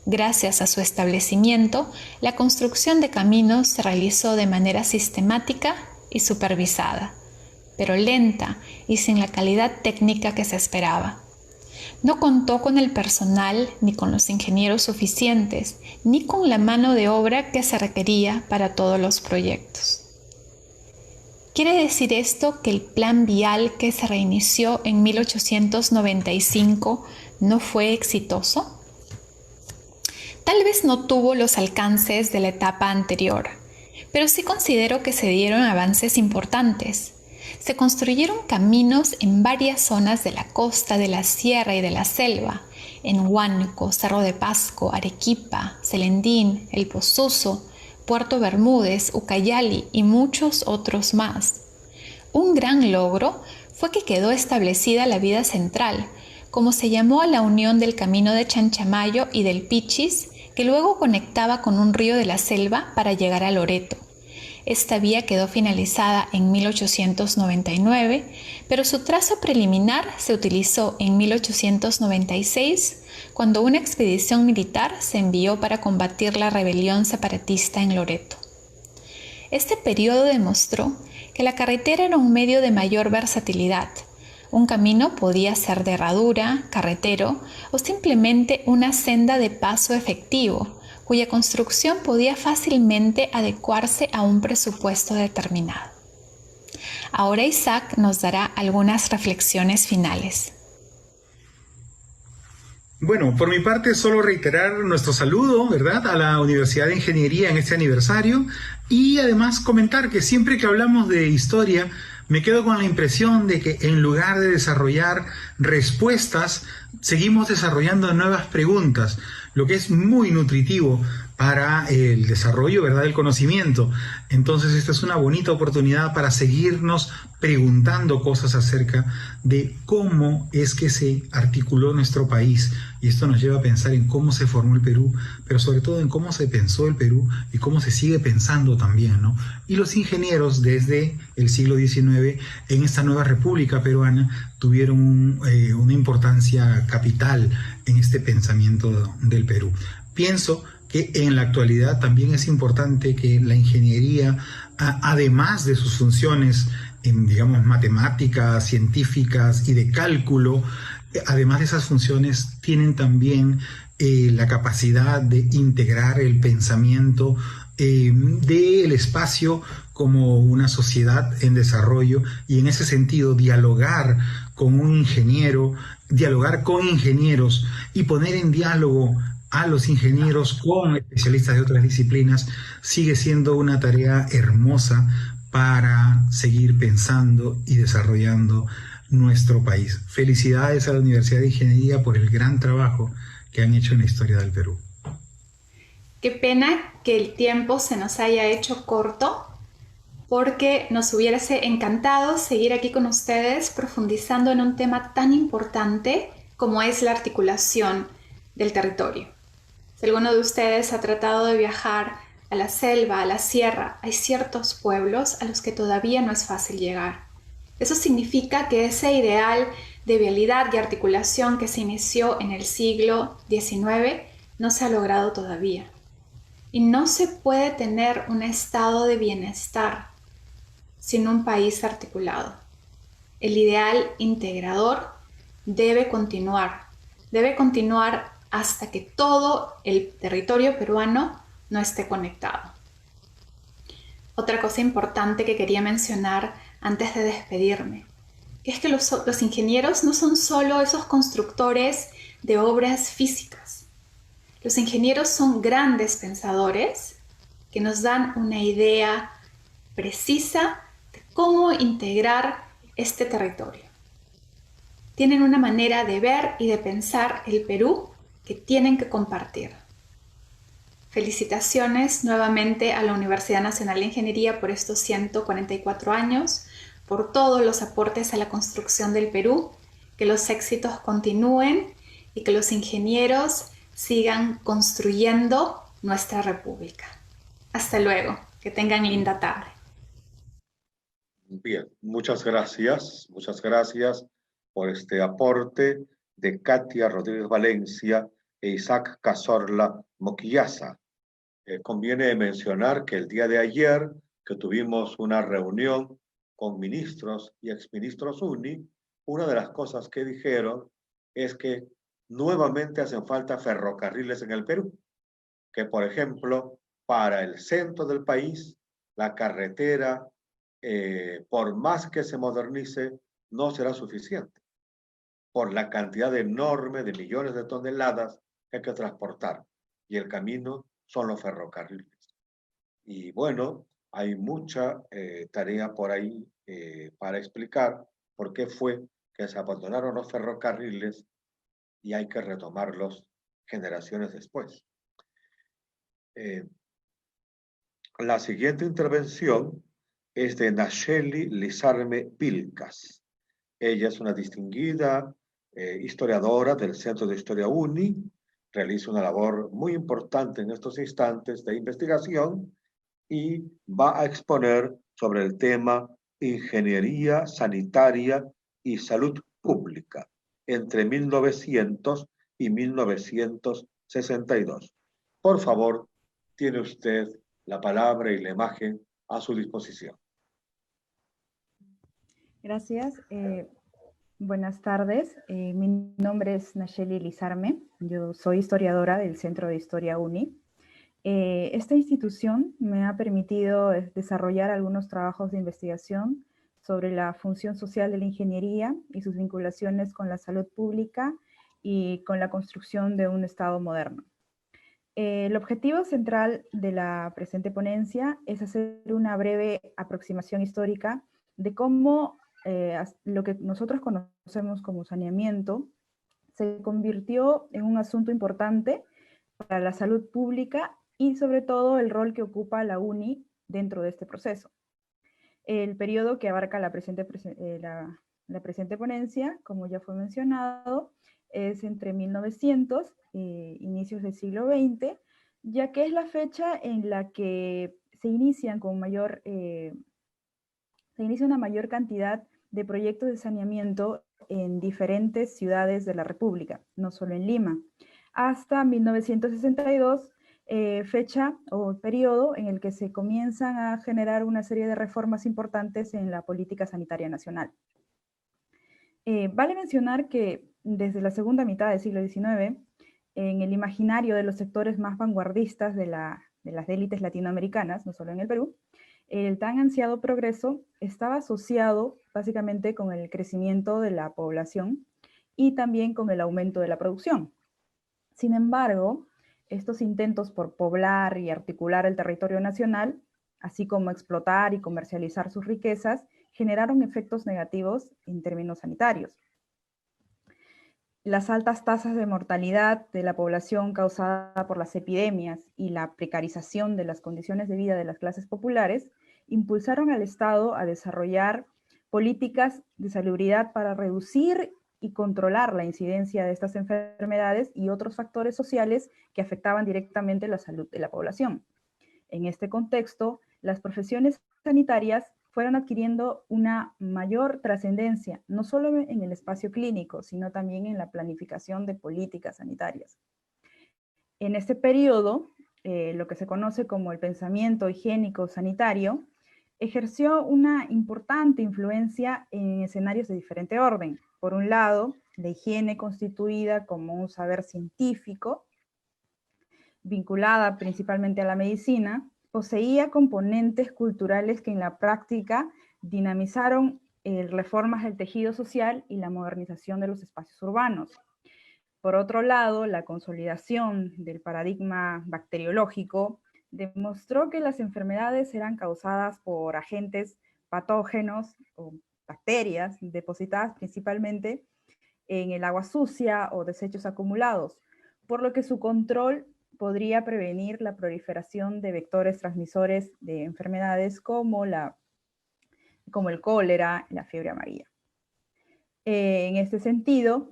Gracias a su establecimiento, la construcción de caminos se realizó de manera sistemática y supervisada, pero lenta y sin la calidad técnica que se esperaba. No contó con el personal ni con los ingenieros suficientes, ni con la mano de obra que se requería para todos los proyectos. ¿Quiere decir esto que el plan vial que se reinició en 1895 no fue exitoso? Tal vez no tuvo los alcances de la etapa anterior, pero sí considero que se dieron avances importantes. Se construyeron caminos en varias zonas de la costa, de la sierra y de la selva, en Huánuco, Cerro de Pasco, Arequipa, Celendín, El Pozuzo, Puerto Bermúdez, Ucayali y muchos otros más. Un gran logro fue que quedó establecida la vía central, como se llamó a la unión del camino de Chanchamayo y del Pichis, que luego conectaba con un río de la selva para llegar a Loreto. Esta vía quedó finalizada en 1899, pero su trazo preliminar se utilizó en 1896, cuando una expedición militar se envió para combatir la rebelión separatista en Loreto. Este periodo demostró que la carretera era un medio de mayor versatilidad. Un camino podía ser de herradura, carretero o simplemente una senda de paso efectivo, cuya construcción podía fácilmente adecuarse a un presupuesto determinado. Ahora Isaac nos dará algunas reflexiones finales. Bueno, por mi parte solo reiterar nuestro saludo, ¿verdad?, a la Universidad de Ingeniería en este aniversario y además comentar que siempre que hablamos de historia me quedo con la impresión de que en lugar de desarrollar respuestas, seguimos desarrollando nuevas preguntas, lo que es muy nutritivo para el desarrollo, ¿verdad?, del conocimiento. Entonces esta es una bonita oportunidad para seguirnos preguntando cosas acerca de cómo es que se articuló nuestro país, y esto nos lleva a pensar en cómo se formó el Perú, pero sobre todo en cómo se pensó el Perú y cómo se sigue pensando también, ¿no? Y los ingenieros desde el siglo XIX en esta nueva República Peruana tuvieron una importancia capital en este pensamiento del Perú. Pienso que en la actualidad también es importante que la ingeniería, además de sus funciones, digamos, matemáticas, científicas y de cálculo, además de esas funciones, tienen también la capacidad de integrar el pensamiento del espacio como una sociedad en desarrollo, y en ese sentido dialogar con un ingeniero, dialogar con ingenieros y poner en diálogo a los ingenieros con especialistas de otras disciplinas sigue siendo una tarea hermosa para seguir pensando y desarrollando nuestro país. Felicidades a la Universidad de Ingeniería por el gran trabajo que han hecho en la historia del Perú. Qué pena que el tiempo se nos haya hecho corto, porque nos hubiese encantado seguir aquí con ustedes profundizando en un tema tan importante como es la articulación del territorio. Si alguno de ustedes ha tratado de viajar a la selva, a la sierra, hay ciertos pueblos a los que todavía no es fácil llegar. Eso significa que ese ideal de vialidad y articulación que se inició en el siglo XIX no se ha logrado todavía. Y no se puede tener un estado de bienestar sin un país articulado. El ideal integrador debe continuar hasta que todo el territorio peruano no esté conectado. Otra cosa importante que quería mencionar antes de despedirme es que los ingenieros no son solo esos constructores de obras físicas. Los ingenieros son grandes pensadores que nos dan una idea precisa de cómo integrar este territorio. Tienen una manera de ver y de pensar el Perú que tienen que compartir. Felicitaciones nuevamente a la Universidad Nacional de Ingeniería por estos 144 años, por todos los aportes a la construcción del Perú, que los éxitos continúen y que los ingenieros sigan construyendo nuestra república. Hasta luego, que tengan linda tarde. Bien, muchas gracias por este aporte de Katia Rodríguez Valencia e Isaac Cazorla Moquillaza. Conviene mencionar que el día de ayer, que tuvimos una reunión con ministros y exministros UNI, una de las cosas que dijeron es que nuevamente hacen falta ferrocarriles en el Perú, que por ejemplo, para el centro del país, la carretera, por más que se modernice, no será suficiente, por la cantidad enorme de millones de toneladas que hay que transportar, y el camino son los ferrocarriles. Y bueno, hay mucha tarea por ahí para explicar por qué fue que se abandonaron los ferrocarriles y hay que retomarlos generaciones después. La siguiente intervención es de Nacheli Lizarme Pilcas. Ella es una distinguida historiadora del Centro de Historia UNI, realiza una labor muy importante en estos instantes de investigación y va a exponer sobre el tema Ingeniería Sanitaria y Salud Pública entre 1900 y 1962. Por favor, tiene usted la palabra y la imagen a su disposición. Gracias. Buenas tardes. Mi nombre es Nacheli Lizarme. Yo soy historiadora del Centro de Historia UNI. Esta institución me ha permitido desarrollar algunos trabajos de investigación sobre la función social de la ingeniería y sus vinculaciones con la salud pública y con la construcción de un Estado moderno. El objetivo central de la presente ponencia es hacer una breve aproximación histórica de cómo lo que nosotros conocemos como saneamiento se convirtió en un asunto importante para la salud pública y sobre todo el rol que ocupa la UNI dentro de este proceso. El periodo que abarca la presente ponencia, como ya fue mencionado, es entre 1900 e inicios del siglo XX, ya que es la fecha en la que se inicia una mayor cantidad de proyectos de saneamiento en diferentes ciudades de la República, no solo en Lima, hasta 1962, fecha o periodo en el que se comienzan a generar una serie de reformas importantes en la política sanitaria nacional. Vale mencionar que desde la segunda mitad del siglo XIX, en el imaginario de los sectores más vanguardistas de las élites latinoamericanas, no solo en el Perú, el tan ansiado progreso estaba asociado básicamente con el crecimiento de la población y también con el aumento de la producción. Sin embargo, estos intentos por poblar y articular el territorio nacional, así como explotar y comercializar sus riquezas, generaron efectos negativos en términos sanitarios. Las altas tasas de mortalidad de la población causada por las epidemias y la precarización de las condiciones de vida de las clases populares impulsaron al Estado a desarrollar políticas de salubridad para reducir y controlar la incidencia de estas enfermedades y otros factores sociales que afectaban directamente la salud de la población. En este contexto, las profesiones sanitarias fueron adquiriendo una mayor trascendencia, no solo en el espacio clínico, sino también en la planificación de políticas sanitarias. En este periodo, lo que se conoce como el pensamiento higiénico sanitario, ejerció una importante influencia en escenarios de diferente orden. Por un lado, la higiene constituida como un saber científico, vinculada principalmente a la medicina, poseía componentes culturales que en la práctica dinamizaron reformas del tejido social y la modernización de los espacios urbanos. Por otro lado, la consolidación del paradigma bacteriológico demostró que las enfermedades eran causadas por agentes patógenos o bacterias depositadas principalmente en el agua sucia o desechos acumulados, por lo que su control podría prevenir la proliferación de vectores transmisores de enfermedades como el cólera y la fiebre amarilla. En este sentido,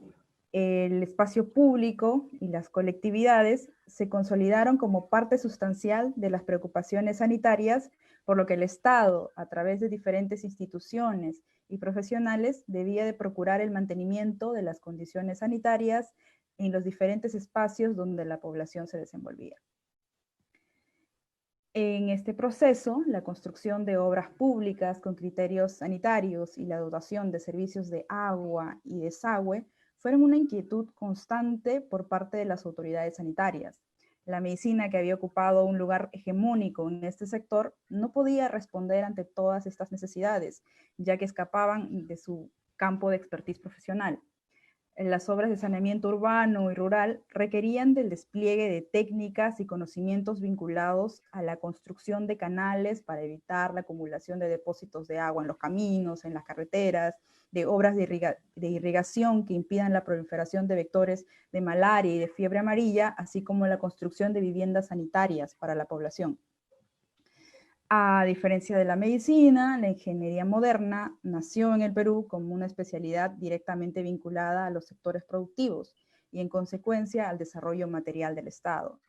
el espacio público y las colectividades se consolidaron como parte sustancial de las preocupaciones sanitarias, por lo que el Estado, a través de diferentes instituciones y profesionales, debía de procurar el mantenimiento de las condiciones sanitarias en los diferentes espacios donde la población se desenvolvía. En este proceso, la construcción de obras públicas con criterios sanitarios y la dotación de servicios de agua y desagüe fueron una inquietud constante por parte de las autoridades sanitarias. La medicina, que había ocupado un lugar hegemónico en este sector, no podía responder ante todas estas necesidades, ya que escapaban de su campo de expertise profesional. Las obras de saneamiento urbano y rural requerían del despliegue de técnicas y conocimientos vinculados a la construcción de canales para evitar la acumulación de depósitos de agua en los caminos, en las carreteras, de obras de irrigación que impidan la proliferación de vectores de malaria y de fiebre amarilla, así como la construcción de viviendas sanitarias para la población. A diferencia de la medicina, la ingeniería moderna nació en el Perú como una especialidad directamente vinculada a los sectores productivos y en consecuencia al desarrollo material del Estado.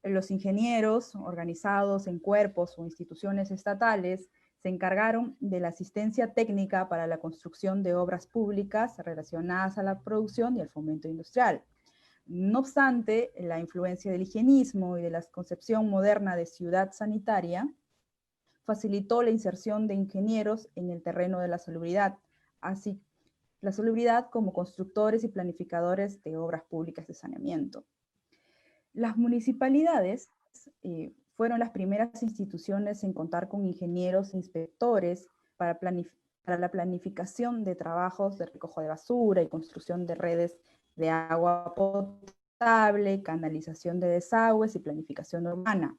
Los ingenieros, organizados en cuerpos o instituciones estatales, se encargaron de la asistencia técnica para la construcción de obras públicas relacionadas a la producción y el fomento industrial. No obstante, la influencia del higienismo y de la concepción moderna de ciudad sanitaria facilitó la inserción de ingenieros en el terreno de la salubridad, así la salubridad como constructores y planificadores de obras públicas de saneamiento. Las municipalidades fueron las primeras instituciones en contar con ingenieros e inspectores para la planificación de trabajos de recojo de basura y construcción de redes de agua potable, canalización de desagües y planificación urbana.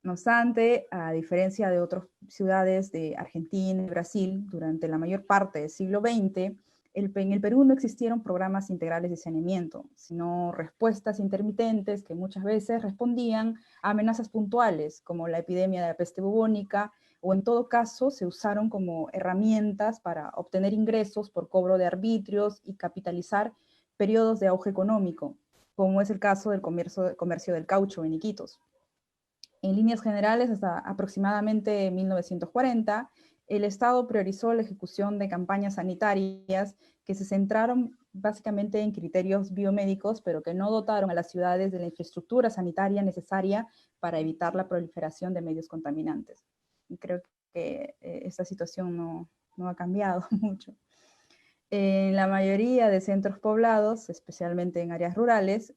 No obstante, a diferencia de otras ciudades de Argentina y Brasil, durante la mayor parte del siglo XX, en el Perú no existieron programas integrales de saneamiento, sino respuestas intermitentes que muchas veces respondían a amenazas puntuales, como la epidemia de la peste bubónica, o en todo caso se usaron como herramientas para obtener ingresos por cobro de arbitrios y capitalizar periodos de auge económico, como es el caso del comercio del caucho en Iquitos. En líneas generales, hasta aproximadamente 1940, el Estado priorizó la ejecución de campañas sanitarias que se centraron básicamente en criterios biomédicos, pero que no dotaron a las ciudades de la infraestructura sanitaria necesaria para evitar la proliferación de medios contaminantes. Y creo que esta situación no ha cambiado mucho. En la mayoría de centros poblados, especialmente en áreas rurales,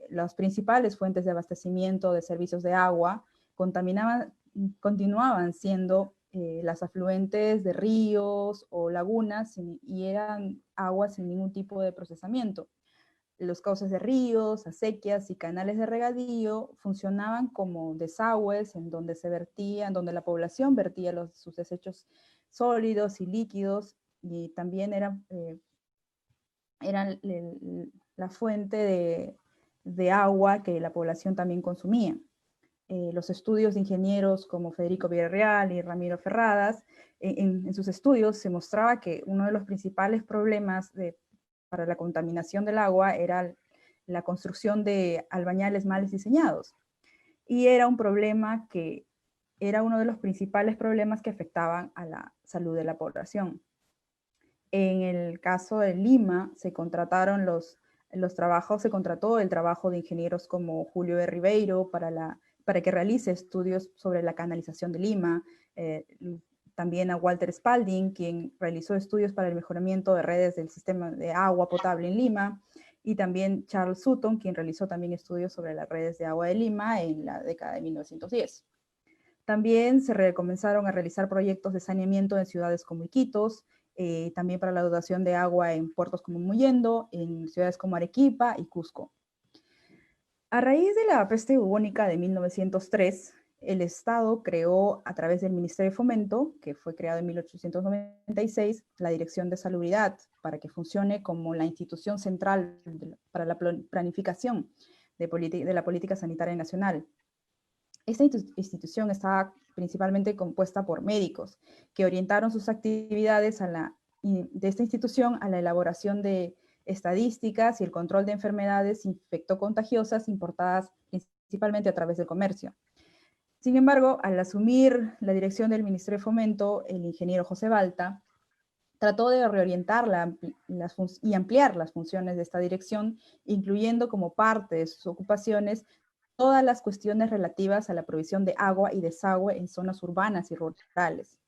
las principales fuentes de abastecimiento de servicios de agua continuaban siendo las afluentes de ríos o lagunas y eran aguas sin ningún tipo de procesamiento. Los cauces de ríos, acequias y canales de regadío funcionaban como desagües en donde donde la población vertía sus desechos sólidos y líquidos, y también eran la fuente de agua que la población también consumía. Los estudios de ingenieros como Federico Villarreal y Ramiro Ferradas, en sus estudios se mostraba que uno de los principales problemas para la contaminación del agua era la construcción de albañales mal diseñados. Y era un problema era uno de los principales problemas que afectaban a la salud de la población. En el caso de Lima, se contrató el trabajo de ingenieros como Julio de Ribeiro para que realice estudios sobre la canalización de Lima, también a Walter Spalding, quien realizó estudios para el mejoramiento de redes del sistema de agua potable en Lima, y también Charles Sutton, quien realizó también estudios sobre las redes de agua de Lima en la década de 1910. También se comenzaron a realizar proyectos de saneamiento en ciudades como Iquitos, también para la dotación de agua en puertos como Muyendo, en ciudades como Arequipa y Cusco. A raíz de la peste bubónica de 1903, el Estado creó, a través del Ministerio de Fomento, que fue creado en 1896, la Dirección de Salubridad, para que funcione como la institución central para la planificación de la política sanitaria nacional. Esta institución estaba principalmente compuesta por médicos, que orientaron sus actividades de esta institución a la elaboración de estadísticas y el control de enfermedades infectocontagiosas importadas principalmente a través del comercio. Sin embargo, al asumir la dirección del Ministerio de Fomento, el ingeniero José Balta trató de reorientar y ampliar las funciones de esta dirección, incluyendo como parte de sus ocupaciones todas las cuestiones relativas a la provisión de agua y desagüe en zonas urbanas y rurales.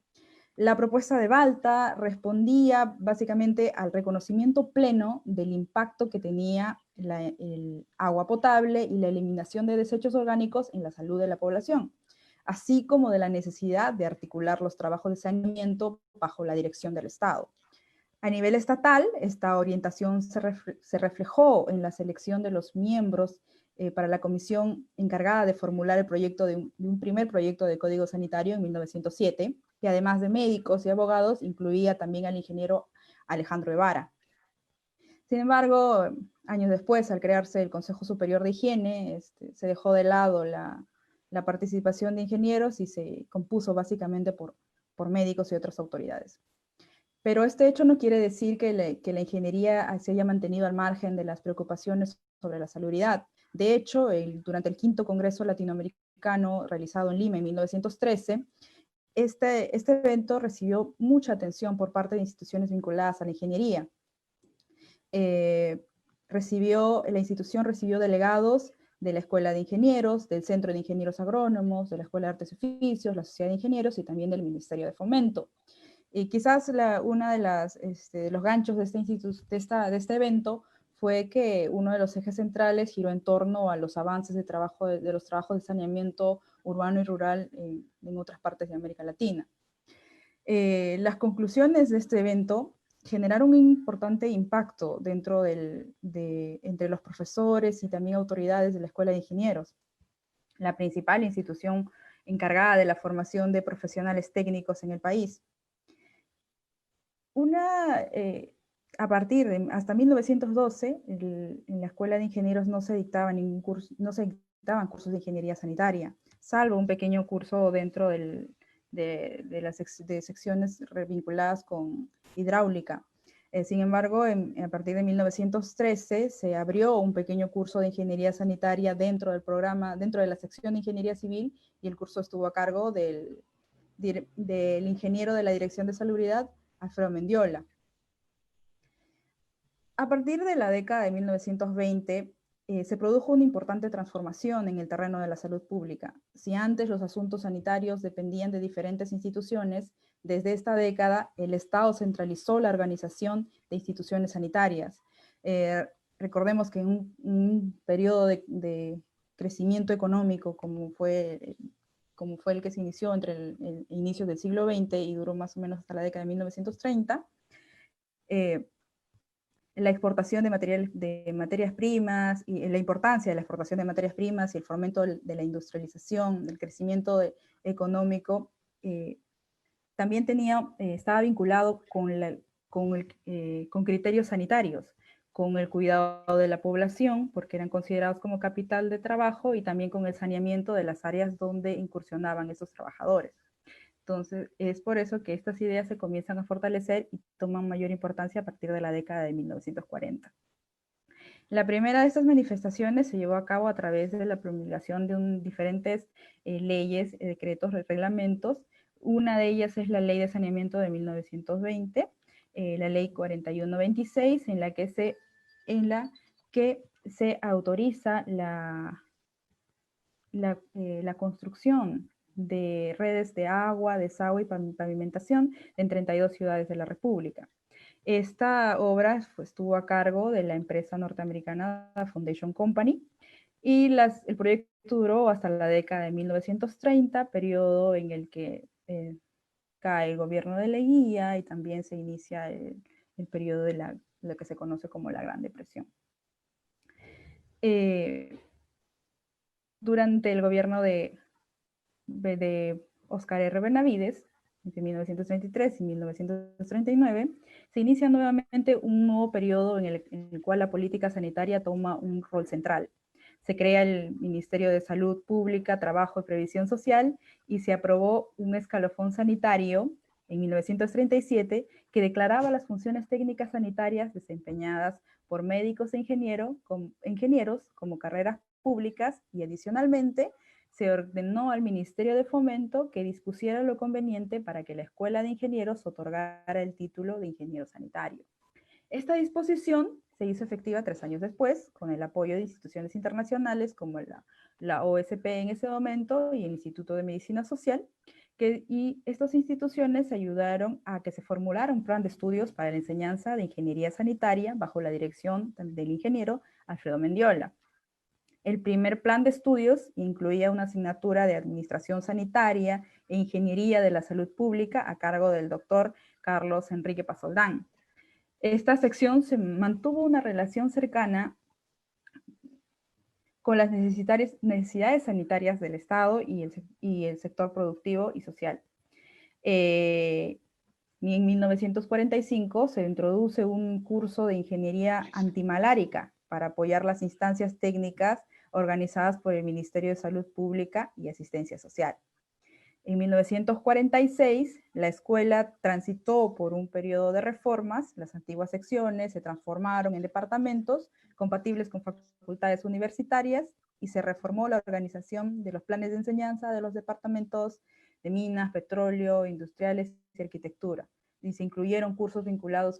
La propuesta de Balta respondía básicamente al reconocimiento pleno del impacto que tenía el agua potable y la eliminación de desechos orgánicos en la salud de la población, así como de la necesidad de articular los trabajos de saneamiento bajo la dirección del Estado. A nivel estatal, esta orientación se reflejó en la selección de los miembros para la comisión encargada de formular el proyecto de un primer proyecto de Código Sanitario en 1907, que además de médicos y abogados, incluía también al ingeniero Alejandro Guevara. Sin embargo, años después, al crearse el Consejo Superior de Higiene, se dejó de lado la participación de ingenieros y se compuso básicamente por médicos y otras autoridades. Pero este hecho no quiere decir que la ingeniería se haya mantenido al margen de las preocupaciones sobre la salubridad. De hecho, durante el quinto Congreso Latinoamericano realizado en Lima en 1913, este evento recibió mucha atención por parte de instituciones vinculadas a la ingeniería. La institución recibió delegados de la Escuela de Ingenieros, del Centro de Ingenieros Agrónomos, de la Escuela de Artes y Oficios, la Sociedad de Ingenieros y también del Ministerio de Fomento. Y quizás uno de los ganchos de este evento fue que uno de los ejes centrales giró en torno a los avances de los trabajos de saneamiento urbano y rural en otras partes de América Latina. Las conclusiones de este evento generaron un importante impacto entre los profesores y también autoridades de la Escuela de Ingenieros, la principal institución encargada de la formación de profesionales técnicos en el país. Hasta 1912, en la Escuela de Ingenieros no se dictaban cursos de ingeniería sanitaria, salvo un pequeño curso dentro de secciones vinculadas con hidráulica. Sin embargo, a partir de 1913 se abrió un pequeño curso de ingeniería sanitaria dentro del programa, dentro de la sección de ingeniería civil, y el curso estuvo a cargo del ingeniero de la Dirección de Salubridad, Alfredo Mendiola. A partir de la década de 1920, se produjo una importante transformación en el terreno de la salud pública. Si antes los asuntos sanitarios dependían de diferentes instituciones, desde esta década el Estado centralizó la organización de instituciones sanitarias. Recordemos que en un periodo de crecimiento económico como fue el que se inició entre el inicio del siglo XX y duró más o menos hasta la década de 1930, la exportación de materias primas y la importancia de la exportación de materias primas y el fomento de la industrialización, del crecimiento económico, también estaba vinculado con criterios sanitarios, con el cuidado de la población, porque eran considerados como capital de trabajo, y también con el saneamiento de las áreas donde incursionaban esos trabajadores. Entonces, es por eso que estas ideas se comienzan a fortalecer y toman mayor importancia a partir de la década de 1940. La primera de estas manifestaciones se llevó a cabo a través de la promulgación de diferentes leyes, decretos, reglamentos. Una de ellas es la Ley de Saneamiento de 1920, la Ley 4126, en la que se autoriza la construcción de redes de agua, desagüe y pavimentación en 32 ciudades de la República. Esta obra estuvo a cargo de la empresa norteamericana Foundation Company y el proyecto duró hasta la década de 1930, periodo en el que cae el gobierno de Leguía y también se inicia el periodo de lo que se conoce como la Gran Depresión. Durante el gobierno de Óscar R. Benavides, entre 1933 y 1939, se inicia nuevamente un nuevo periodo en el cual la política sanitaria toma un rol central. Se crea el Ministerio de Salud Pública, Trabajo y Previsión Social y se aprobó un escalafón sanitario en 1937 que declaraba las funciones técnicas sanitarias desempeñadas por médicos e ingenieros como carreras públicas y adicionalmente se ordenó al Ministerio de Fomento que dispusiera lo conveniente para que la Escuela de Ingenieros otorgara el título de ingeniero sanitario. Esta disposición se hizo efectiva 3 años después, con el apoyo de instituciones internacionales como la OSP en ese momento y el Instituto de Medicina Social, y estas instituciones ayudaron a que se formulara un plan de estudios para la enseñanza de ingeniería sanitaria bajo la dirección del ingeniero Alfredo Mendiola. El primer plan de estudios incluía una asignatura de Administración Sanitaria e Ingeniería de la Salud Pública a cargo del doctor Carlos Enrique Pasoldán. Esta sección se mantuvo una relación cercana con las necesidades sanitarias del Estado y el sector productivo y social. En 1945 se introduce un curso de ingeniería antimalárica para apoyar las instancias técnicas organizadas por el Ministerio de Salud Pública y Asistencia Social. En 1946, la escuela transitó por un periodo de reformas. Las antiguas secciones se transformaron en departamentos compatibles con facultades universitarias y se reformó la organización de los planes de enseñanza de los departamentos de minas, petróleo, industriales y arquitectura. Y se incluyeron cursos vinculados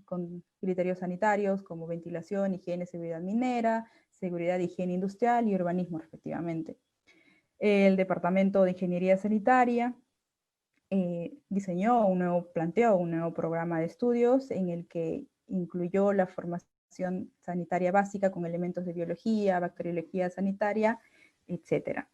con criterios sanitarios como ventilación, higiene, seguridad minera, seguridad, higiene industrial y urbanismo respectivamente. El Departamento de Ingeniería Sanitaria planteó un nuevo programa de estudios en el que incluyó la formación sanitaria básica con elementos de biología, bacteriología sanitaria, etc.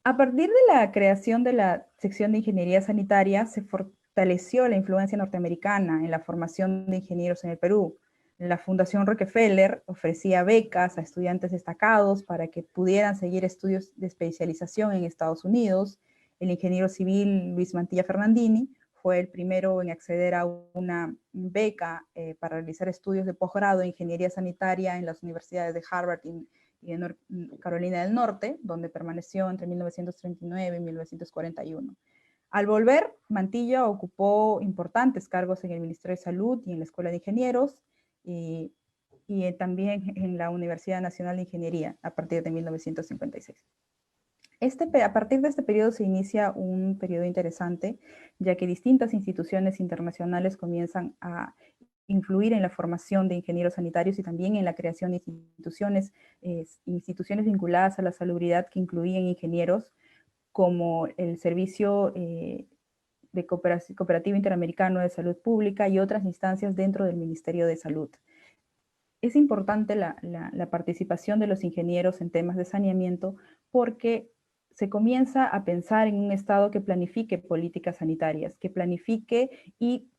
A partir de la creación de la sección de Ingeniería Sanitaria, se fortaleció la influencia norteamericana en la formación de ingenieros en el Perú. La Fundación Rockefeller ofrecía becas a estudiantes destacados para que pudieran seguir estudios de especialización en Estados Unidos. El ingeniero civil Luis Mantilla Fernandini fue el primero en acceder a una beca para realizar estudios de posgrado en ingeniería sanitaria en las universidades de Harvard y de Carolina del Norte, donde permaneció entre 1939 y 1941. Al volver, Mantilla ocupó importantes cargos en el Ministerio de Salud y en la Escuela de Ingenieros, y también en la Universidad Nacional de Ingeniería a partir de 1956. A partir de este periodo se inicia un periodo interesante, ya que distintas instituciones internacionales comienzan a influir en la formación de ingenieros sanitarios y también en la creación de instituciones vinculadas a la salubridad que incluían ingenieros, como el Servicio de Cooperativo Interamericano de Salud Pública y otras instancias dentro del Ministerio de Salud. Es importante la participación de los ingenieros en temas de saneamiento porque se comienza a pensar en un Estado que planifique políticas sanitarias, que planifique y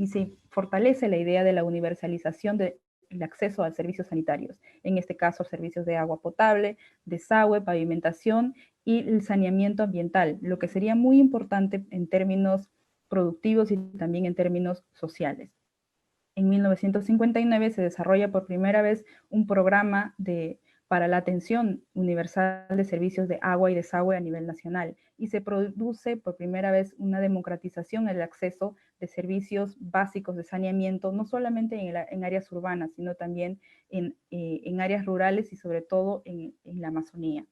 se fortalece la idea de la universalización del acceso a servicios sanitarios, en este caso servicios de agua potable, desagüe, pavimentación y el saneamiento ambiental, lo que sería muy importante en términos productivos y también en términos sociales. En 1959 se desarrolla por primera vez un programa para la atención universal de servicios de agua y desagüe a nivel nacional y se produce por primera vez una democratización en el acceso de servicios básicos de saneamiento, no solamente en áreas urbanas, sino también en áreas rurales y sobre todo en la Amazonía.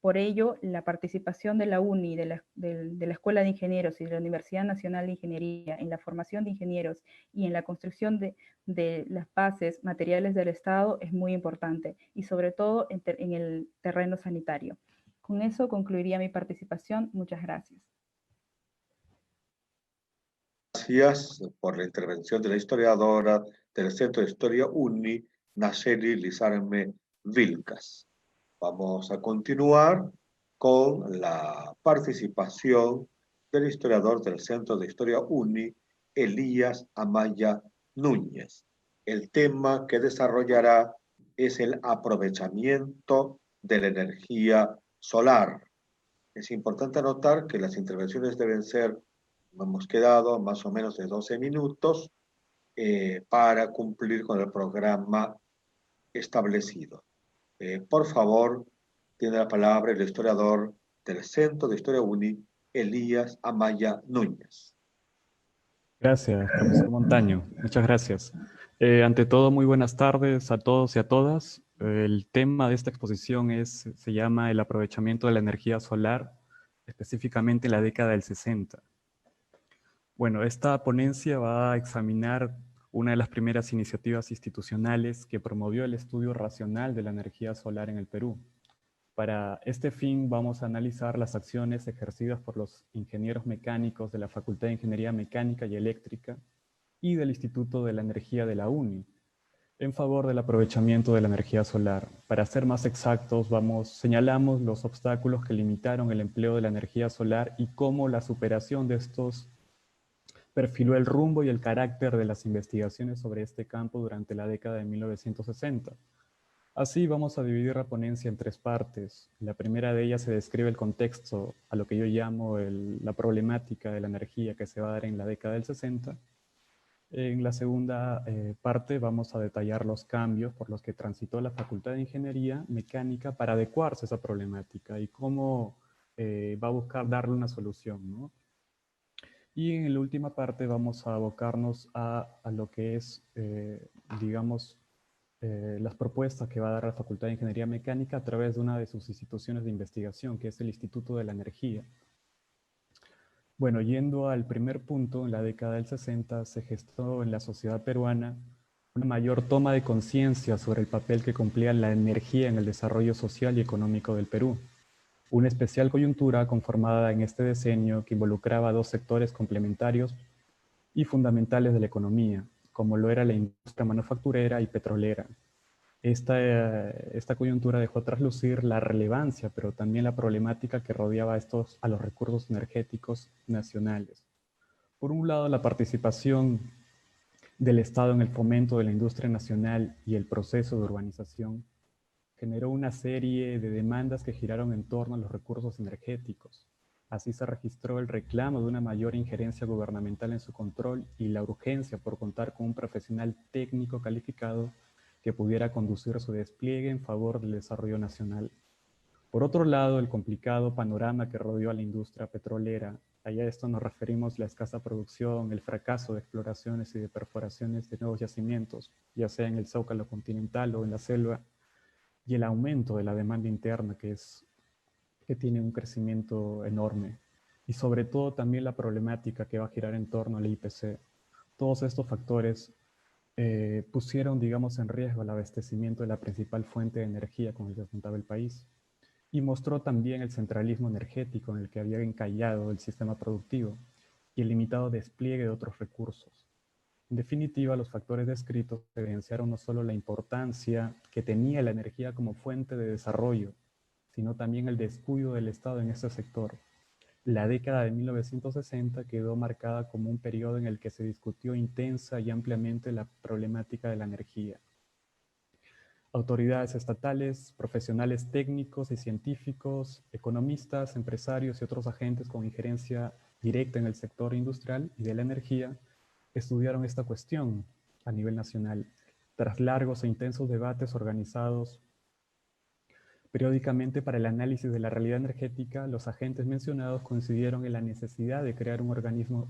Por ello, la participación de la UNI, de la Escuela de Ingenieros y de la Universidad Nacional de Ingeniería en la formación de ingenieros y en la construcción de las bases materiales del Estado es muy importante, y sobre todo en el terreno sanitario. Con eso concluiría mi participación. Muchas gracias. Gracias por la intervención de la historiadora del Centro de Historia UNI, Nayeli Lizarme Vilcas. Vamos a continuar con la participación del historiador del Centro de Historia UNI, Elías Amaya Núñez. El tema que desarrollará es el aprovechamiento de la energía solar. Es importante anotar que las intervenciones deben ser, hemos quedado, más o menos de 12 minutos para cumplir con el programa establecido. Por favor, tiene la palabra el historiador del Centro de Historia UNI, Elías Amaya Núñez. Gracias, profesor Montaño. Muchas gracias. Ante todo, muy buenas tardes a todos y a todas. El tema de esta exposición se llama el aprovechamiento de la energía solar, específicamente en la década del 60. Bueno, esta ponencia va a examinar una de las primeras iniciativas institucionales que promovió el estudio racional de la energía solar en el Perú. Para este fin vamos a analizar las acciones ejercidas por los ingenieros mecánicos de la Facultad de Ingeniería Mecánica y Eléctrica y del Instituto de la Energía de la UNI en favor del aprovechamiento de la energía solar. Para ser más exactos, señalamos los obstáculos que limitaron el empleo de la energía solar y cómo la superación de estos perfiló el rumbo y el carácter de las investigaciones sobre este campo durante la década de 1960. Así vamos a dividir la ponencia en tres partes. La primera de ellas se describe el contexto a lo que yo llamo la problemática de la energía que se va a dar en la década del 60. En la segunda parte vamos a detallar los cambios por los que transitó la Facultad de Ingeniería Mecánica para adecuarse a esa problemática y cómo va a buscar darle una solución, ¿no? Y en la última parte vamos a abocarnos a lo que es, digamos, las propuestas que va a dar la Facultad de Ingeniería Mecánica a través de una de sus instituciones de investigación, que es el Instituto de la Energía. Bueno, yendo al primer punto, en la década del 60 se gestó en la sociedad peruana una mayor toma de conciencia sobre el papel que cumplía la energía en el desarrollo social y económico del Perú. Una especial coyuntura conformada en este decenio que involucraba dos sectores complementarios y fundamentales de la economía, como lo era la industria manufacturera y petrolera. Esta coyuntura dejó traslucir la relevancia, pero también la problemática que rodeaba a los recursos energéticos nacionales. Por un lado, la participación del Estado en el fomento de la industria nacional y el proceso de urbanización generó una serie de demandas que giraron en torno a los recursos energéticos. Así se registró el reclamo de una mayor injerencia gubernamental en su control y la urgencia por contar con un profesional técnico calificado que pudiera conducir su despliegue en favor del desarrollo nacional. Por otro lado, el complicado panorama que rodeó a la industria petrolera, a esto nos referimos la escasa producción, el fracaso de exploraciones y de perforaciones de nuevos yacimientos, ya sea en el Zócalo continental o en la selva, y el aumento de la demanda interna que tiene un crecimiento enorme. Y sobre todo también la problemática que va a girar en torno al IPC. Todos estos factores pusieron, digamos, en riesgo el abastecimiento de la principal fuente de energía con el que contaba el país. Y mostró también el centralismo energético en el que había encallado el sistema productivo y el limitado despliegue de otros recursos. En definitiva, los factores descritos evidenciaron no solo la importancia que tenía la energía como fuente de desarrollo, sino también el descuido del Estado en este sector. La década de 1960 quedó marcada como un periodo en el que se discutió intensa y ampliamente la problemática de la energía. Autoridades estatales, profesionales técnicos y científicos, economistas, empresarios y otros agentes con injerencia directa en el sector industrial y de la energía estudiaron esta cuestión a nivel nacional, tras largos e intensos debates organizados periódicamente para el análisis de la realidad energética. Los agentes mencionados coincidieron en la necesidad de crear un organismo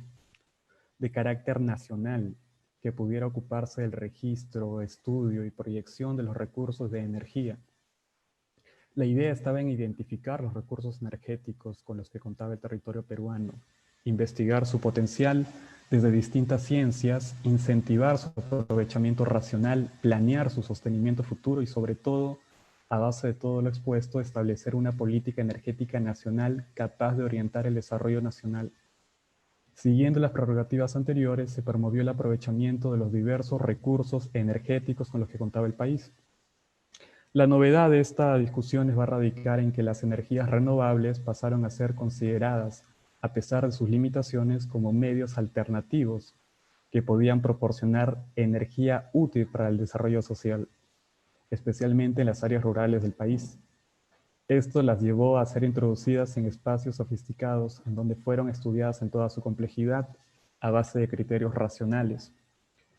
de carácter nacional que pudiera ocuparse del registro, estudio y proyección de los recursos de energía. La idea estaba en identificar los recursos energéticos con los que contaba el territorio peruano, investigar su potencial desde distintas ciencias, incentivar su aprovechamiento racional, planear su sostenimiento futuro y, sobre todo, a base de todo lo expuesto, establecer una política energética nacional capaz de orientar el desarrollo nacional. Siguiendo las prerrogativas anteriores, se promovió el aprovechamiento de los diversos recursos energéticos con los que contaba el país. La novedad de esta discusión va a radicar en que las energías renovables pasaron a ser consideradas, a pesar de sus limitaciones, como medios alternativos que podían proporcionar energía útil para el desarrollo social, especialmente en las áreas rurales del país. Esto las llevó a ser introducidas en espacios sofisticados en donde fueron estudiadas en toda su complejidad a base de criterios racionales.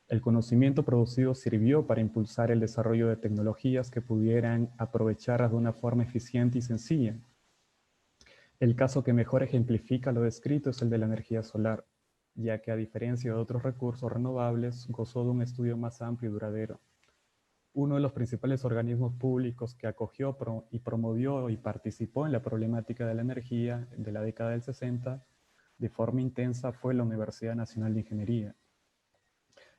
El conocimiento producido sirvió para impulsar el desarrollo de tecnologías que pudieran aprovecharlas de una forma eficiente y sencilla. El caso que mejor ejemplifica lo descrito es el de la energía solar, ya que a diferencia de otros recursos renovables, gozó de un estudio más amplio y duradero. Uno de los principales organismos públicos que acogió y promovió y participó en la problemática de la energía de la década del 60 de forma intensa fue la Universidad Nacional de Ingeniería.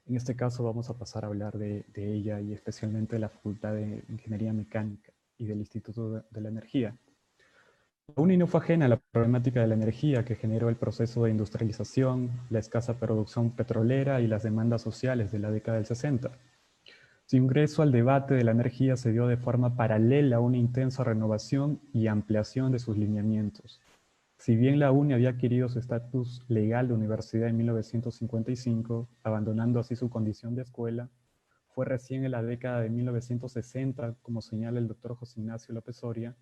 En este caso vamos a pasar a hablar de ella y especialmente de la Facultad de Ingeniería Mecánica y del Instituto de la Energía. La UNI no fue ajena a la problemática de la energía que generó el proceso de industrialización, la escasa producción petrolera y las demandas sociales de la década del 60. Su ingreso al debate de la energía se dio de forma paralela a una intensa renovación y ampliación de sus lineamientos. Si bien la UNI había adquirido su estatus legal de universidad en 1955, abandonando así su condición de escuela, fue recién en la década de 1960, como señala el doctor José Ignacio López Soria,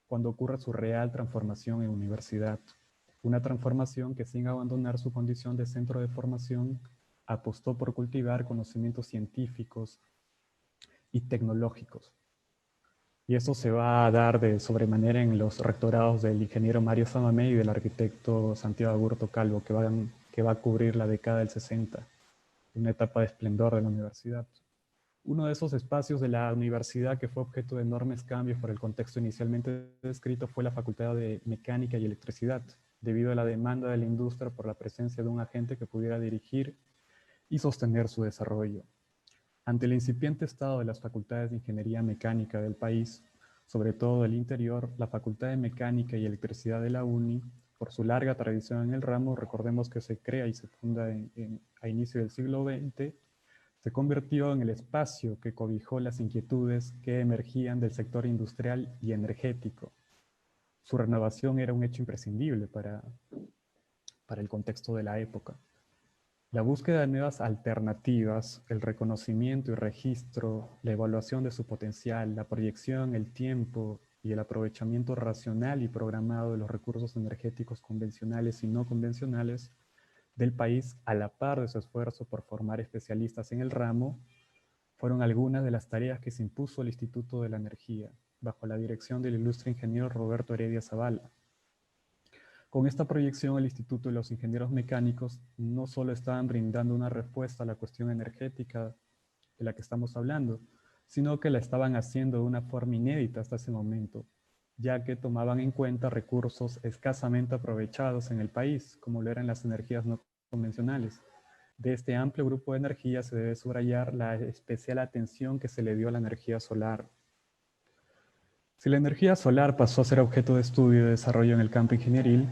cuando ocurre su real transformación en universidad. Una transformación que, sin abandonar su condición de centro de formación, apostó por cultivar conocimientos científicos y tecnológicos. Y eso se va a dar de sobremanera en los rectorados del ingeniero Mario Samamé y del arquitecto Santiago Agurto Calvo, que va a cubrir la década del 60, una etapa de esplendor de la universidad. Uno de esos espacios de la universidad que fue objeto de enormes cambios por el contexto inicialmente descrito fue la Facultad de Mecánica y Electricidad, debido a la demanda de la industria por la presencia de un agente que pudiera dirigir y sostener su desarrollo. Ante el incipiente estado de las facultades de ingeniería mecánica del país, sobre todo del interior, la Facultad de Mecánica y Electricidad de la UNI, por su larga tradición en el ramo, recordemos que se crea y se funda a inicio del siglo XX, se convirtió en el espacio que cobijó las inquietudes que emergían del sector industrial y energético. Su renovación era un hecho imprescindible para el contexto de la época. La búsqueda de nuevas alternativas, el reconocimiento y registro, la evaluación de su potencial, la proyección en el tiempo y el aprovechamiento racional y programado de los recursos energéticos convencionales y no convencionales del país, a la par de su esfuerzo por formar especialistas en el ramo, fueron algunas de las tareas que se impuso el Instituto de la Energía, bajo la dirección del ilustre ingeniero Roberto Heredia Zavala. Con esta proyección, el Instituto de los Ingenieros Mecánicos no solo estaban brindando una respuesta a la cuestión energética de la que estamos hablando, sino que la estaban haciendo de una forma inédita hasta ese momento, ya que tomaban en cuenta recursos escasamente aprovechados en el país, como lo eran las energías no convencionales. De este amplio grupo de energías se debe subrayar la especial atención que se le dio a la energía solar. Si la energía solar pasó a ser objeto de estudio y desarrollo en el campo ingenieril,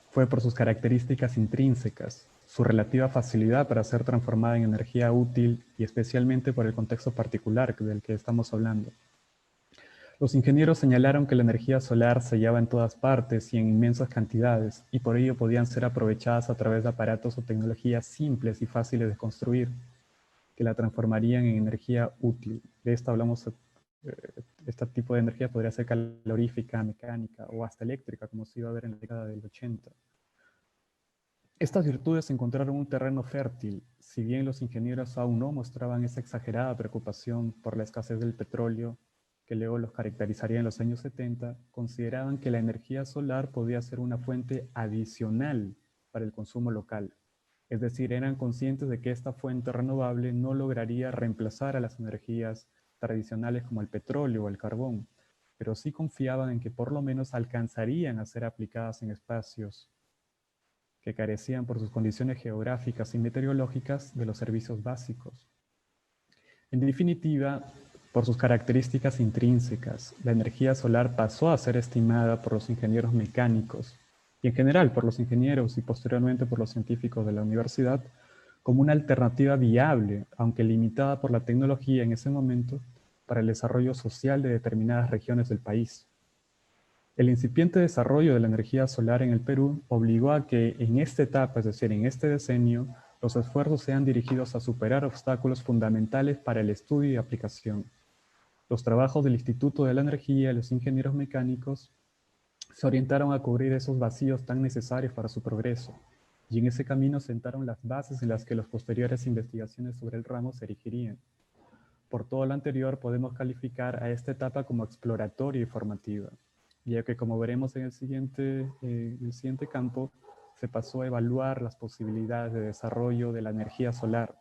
fue por sus características intrínsecas, su relativa facilidad para ser transformada en energía útil y especialmente por el contexto particular del que estamos hablando. Los ingenieros señalaron que la energía solar se hallaba en todas partes y en inmensas cantidades, y por ello podían ser aprovechadas a través de aparatos o tecnologías simples y fáciles de construir, que la transformarían en energía útil. De esta hablamos. Este tipo de energía podría ser calorífica, mecánica o hasta eléctrica, como se iba a ver en la década del 80. Estas virtudes encontraron un terreno fértil, si bien los ingenieros aún no mostraban esa exagerada preocupación por la escasez del petróleo, que luego los caracterizaría en los años 70, consideraban que la energía solar podía ser una fuente adicional para el consumo local. Es decir, eran conscientes de que esta fuente renovable no lograría reemplazar a las energías tradicionales como el petróleo o el carbón, pero sí confiaban en que por lo menos alcanzarían a ser aplicadas en espacios que carecían por sus condiciones geográficas y meteorológicas de los servicios básicos. En definitiva, por sus características intrínsecas, la energía solar pasó a ser estimada por los ingenieros mecánicos y en general por los ingenieros y posteriormente por los científicos de la universidad, como una alternativa viable, aunque limitada por la tecnología en ese momento, para el desarrollo social de determinadas regiones del país. El incipiente desarrollo de la energía solar en el Perú obligó a que en esta etapa, es decir, en este decenio, los esfuerzos sean dirigidos a superar obstáculos fundamentales para el estudio y aplicación. Los trabajos del Instituto de la Energía y los ingenieros mecánicos se orientaron a cubrir esos vacíos tan necesarios para su progreso, y en ese camino sentaron las bases en las que las posteriores investigaciones sobre el ramo se erigirían. Por todo lo anterior, podemos calificar a esta etapa como exploratoria y formativa, ya que, como veremos en el siguiente campo, se pasó a evaluar las posibilidades de desarrollo de la energía solar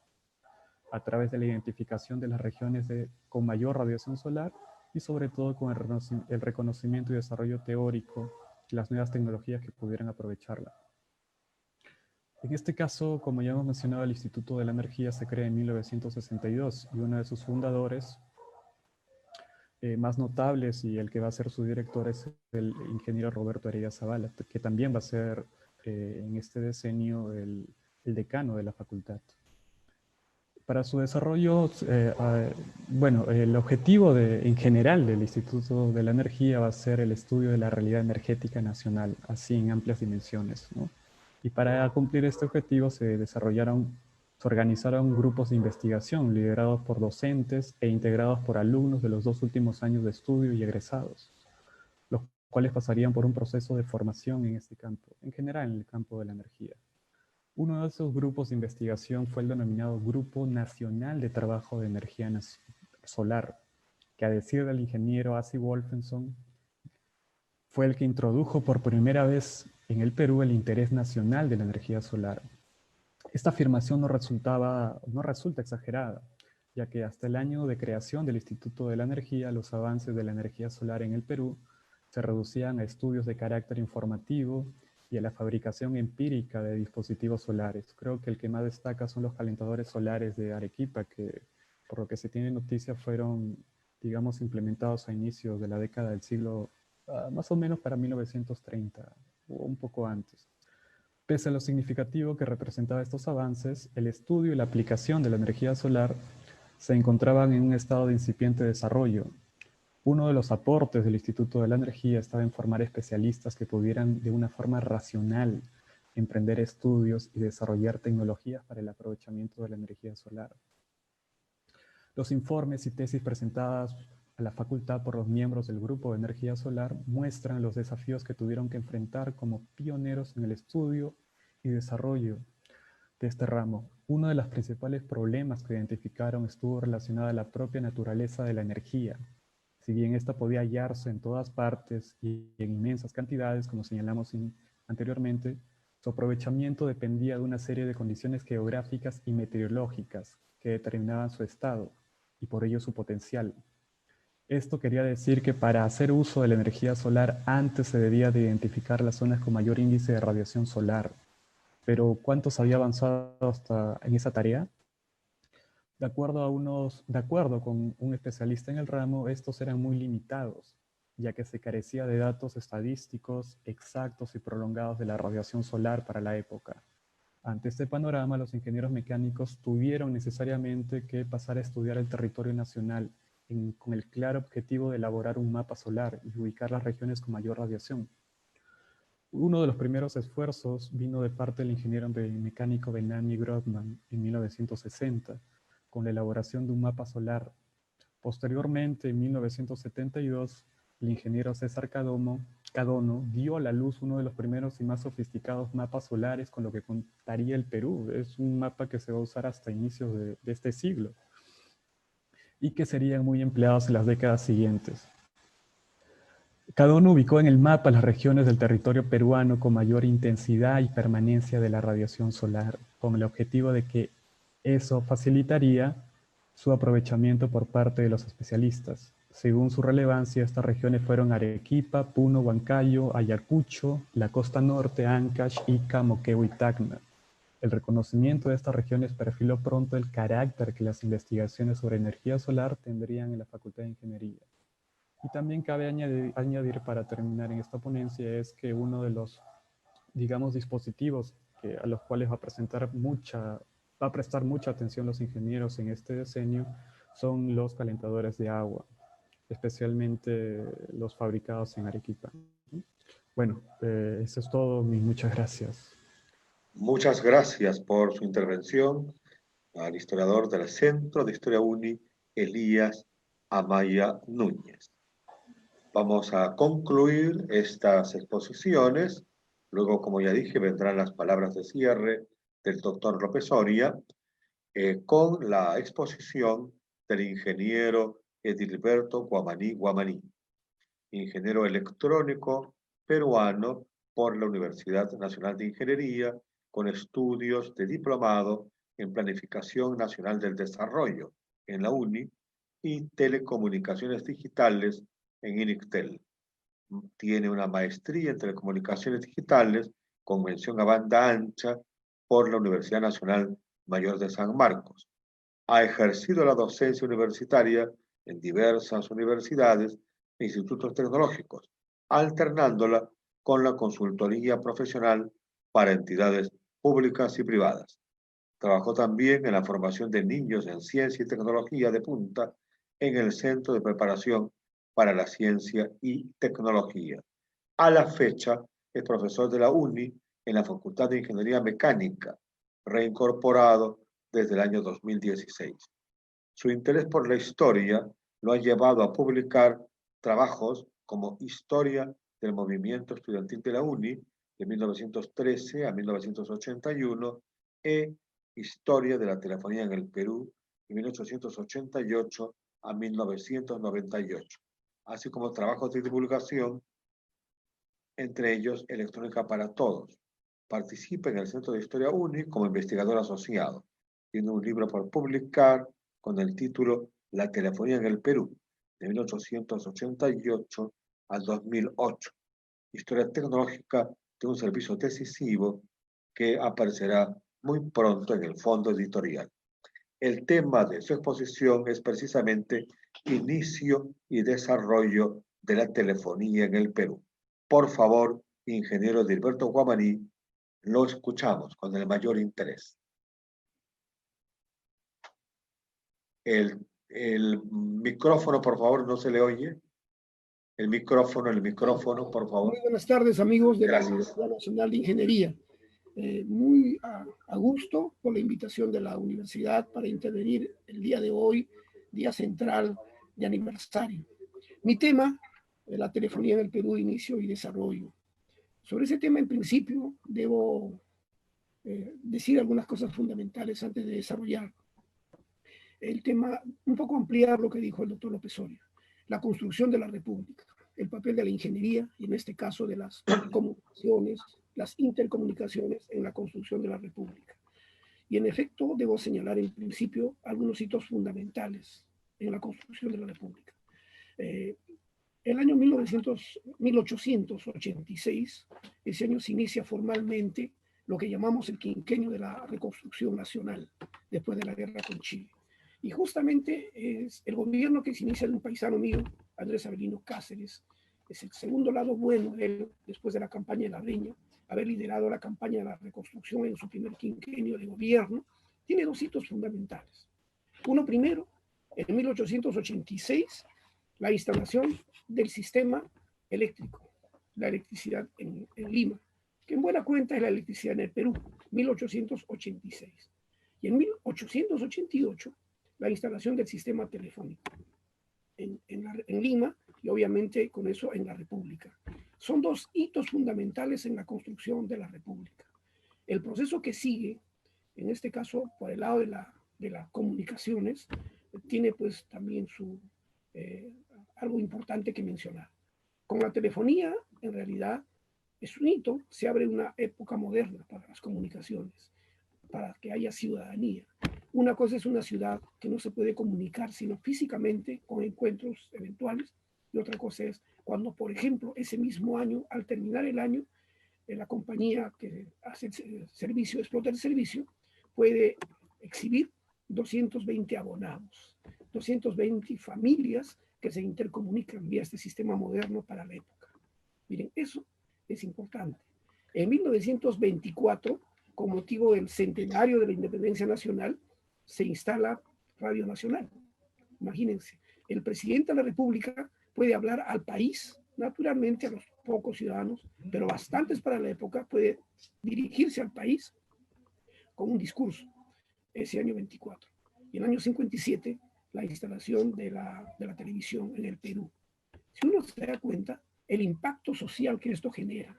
a través de la identificación de las regiones con mayor radiación solar y sobre todo con el reconocimiento y desarrollo teórico de las nuevas tecnologías que pudieran aprovecharla. En este caso, como ya hemos mencionado, el Instituto de la Energía se crea en 1962 y uno de sus fundadores más notables y el que va a ser su director es el ingeniero Roberto Heredia Zavala, que también va a ser en este decenio el decano de la facultad. Para su desarrollo, el objetivo en general del Instituto de la Energía va a ser el estudio de la realidad energética nacional, así en amplias dimensiones, ¿no? Y para cumplir este objetivo se organizaron grupos de investigación liderados por docentes e integrados por alumnos de los 2 últimos años de estudio y egresados, los cuales pasarían por un proceso de formación en este campo, en general en el campo de la energía. Uno de esos grupos de investigación fue el denominado Grupo Nacional de Trabajo de Energía Solar, que a decir del ingeniero Asi Wolfenson, fue el que introdujo por primera vez en el Perú el interés nacional de la energía solar. Esta afirmación no resulta exagerada, ya que hasta el año de creación del Instituto de la Energía, los avances de la energía solar en el Perú se reducían a estudios de carácter informativo y a la fabricación empírica de dispositivos solares. Creo que el que más destaca son los calentadores solares de Arequipa, que por lo que se tiene noticia fueron, digamos, implementados a inicios de la década del siglo, más o menos para 1930 o un poco antes. Pese a lo significativo que representaba estos avances, el estudio y la aplicación de la energía solar se encontraban en un estado de incipiente desarrollo. Uno de los aportes del Instituto de la Energía estaba en formar especialistas que pudieran de una forma racional emprender estudios y desarrollar tecnologías para el aprovechamiento de la energía solar. Los informes y tesis presentadas a la facultad por los miembros del Grupo de Energía Solar muestran los desafíos que tuvieron que enfrentar como pioneros en el estudio y desarrollo de este ramo. Uno de los principales problemas que identificaron estuvo relacionado a la propia naturaleza de la energía. Si bien esta podía hallarse en todas partes y en inmensas cantidades, como señalamos anteriormente, su aprovechamiento dependía de una serie de condiciones geográficas y meteorológicas que determinaban su estado y por ello su potencial. Esto quería decir que para hacer uso de la energía solar antes se debía de identificar las zonas con mayor índice de radiación solar. Pero ¿cuánto se había avanzado hasta en esa tarea? De acuerdo con un especialista en el ramo, estos eran muy limitados, ya que se carecía de datos estadísticos exactos y prolongados de la radiación solar para la época. Ante este panorama, los ingenieros mecánicos tuvieron necesariamente que pasar a estudiar el territorio nacional con el claro objetivo de elaborar un mapa solar y ubicar las regiones con mayor radiación. Uno de los primeros esfuerzos vino de parte del ingeniero mecánico Benami Grothman en 1960, con la elaboración de un mapa solar. Posteriormente, en 1972, el ingeniero César Cadono dio a la luz uno de los primeros y más sofisticados mapas solares con lo que contaría el Perú. Es un mapa que se va a usar hasta inicios de este siglo y que serían muy empleados en las décadas siguientes. Cadono ubicó en el mapa las regiones del territorio peruano con mayor intensidad y permanencia de la radiación solar, con el objetivo de que eso facilitaría su aprovechamiento por parte de los especialistas. Según su relevancia, estas regiones fueron Arequipa, Puno, Huancayo, Ayacucho, la costa norte, Ancash, Ica, Moquegua y Tacna. El reconocimiento de estas regiones perfiló pronto el carácter que las investigaciones sobre energía solar tendrían en la Facultad de Ingeniería. Y también cabe añadir para terminar en esta ponencia es que uno de los digamos, dispositivos a los cuales va a prestar mucha atención los ingenieros en este diseño son los calentadores de agua, especialmente los fabricados en Arequipa. Bueno, eso es todo. Muchas gracias. Muchas gracias por su intervención al historiador del Centro de Historia UNI, Elías Amaya Núñez. Vamos a concluir estas exposiciones. Luego, como ya dije, vendrán las palabras de cierre del doctor López Oria con la exposición del ingeniero Edilberto Guamaní, ingeniero electrónico peruano por la Universidad Nacional de Ingeniería, con estudios de diplomado en Planificación Nacional del Desarrollo en la UNI y Telecomunicaciones Digitales en INICTEL. Tiene una maestría en Telecomunicaciones Digitales con mención a banda ancha por la Universidad Nacional Mayor de San Marcos. Ha ejercido la docencia universitaria en diversas universidades e institutos tecnológicos, alternándola con la consultoría profesional para entidades públicas y privadas. Trabajó también en la formación de niños en ciencia y tecnología de punta en el Centro de Preparación para la Ciencia y Tecnología. A la fecha, es profesor de la UNI en la Facultad de Ingeniería Mecánica, reincorporado desde el año 2016. Su interés por la historia lo ha llevado a publicar trabajos como Historia del Movimiento Estudiantil de la UNI, de 1913 a 1981, e Historia de la Telefonía en el Perú, de 1888 a 1998, así como trabajos de divulgación, entre ellos Electrónica para Todos. Participa en el Centro de Historia UNI como investigador asociado. Tiene un libro por publicar con el título La telefonía en el Perú, de 1888 al 2008. Historia tecnológica de un servicio decisivo que aparecerá muy pronto en el fondo editorial. El tema de su exposición es precisamente inicio y desarrollo de la telefonía en el Perú. Por favor, ingeniero Edilberto Guamaní, lo escuchamos con el mayor interés. El micrófono, por favor, no se le oye. El micrófono, por favor. Muy buenas tardes, amigos de Gracias. la Universidad Nacional de Ingeniería. Muy a gusto por la invitación de la universidad para intervenir el día de hoy, día central de aniversario. Mi tema, la telefonía en el Perú, inicio y desarrollo. Sobre ese tema, en principio, debo decir algunas cosas fundamentales antes de desarrollar el tema, un poco ampliar lo que dijo el doctor López Oria, la construcción de la República, el papel de la ingeniería, y en este caso de las comunicaciones, las intercomunicaciones en la construcción de la República. Y en efecto, debo señalar en principio algunos hitos fundamentales en la construcción de la República. El año 1886, ese año se inicia formalmente lo que llamamos el quinquenio de la reconstrucción nacional, después de la guerra con Chile. Y justamente es el gobierno que se inicia de un paisano mío, Andrés Avelino Cáceres, es el segundo lado bueno de él, después de la campaña de la Riña, haber liderado la campaña de la reconstrucción en su primer quinquenio de gobierno, tiene dos hitos fundamentales. Uno primero, en 1886, la instalación del sistema eléctrico, la electricidad en Lima, que en buena cuenta es la electricidad en el Perú, 1886. Y en 1888, la instalación del sistema telefónico en Lima y obviamente con eso en la República. Son dos hitos fundamentales en la construcción de la República. El proceso que sigue, en este caso por el lado de las comunicaciones, tiene pues también algo importante que mencionar. Con la telefonía, en realidad, es un hito, se abre una época moderna para las comunicaciones, para que haya ciudadanía. Una cosa es una ciudad que no se puede comunicar sino físicamente con encuentros eventuales, y otra cosa es cuando, por ejemplo, ese mismo año, al terminar el año, la compañía que hace el servicio, explota el servicio, puede exhibir 220 abonados, 220 familias que se intercomunican vía este sistema moderno para la época. Miren, eso es importante. En 1924, con motivo del centenario de la independencia nacional, se instala Radio Nacional. Imagínense, el presidente de la República puede hablar al país, naturalmente a los pocos ciudadanos, pero bastantes para la época, puede dirigirse al país con un discurso, ese año 24. Y en el año 57, la instalación de la televisión en el Perú. Si uno se da cuenta, el impacto social que esto genera,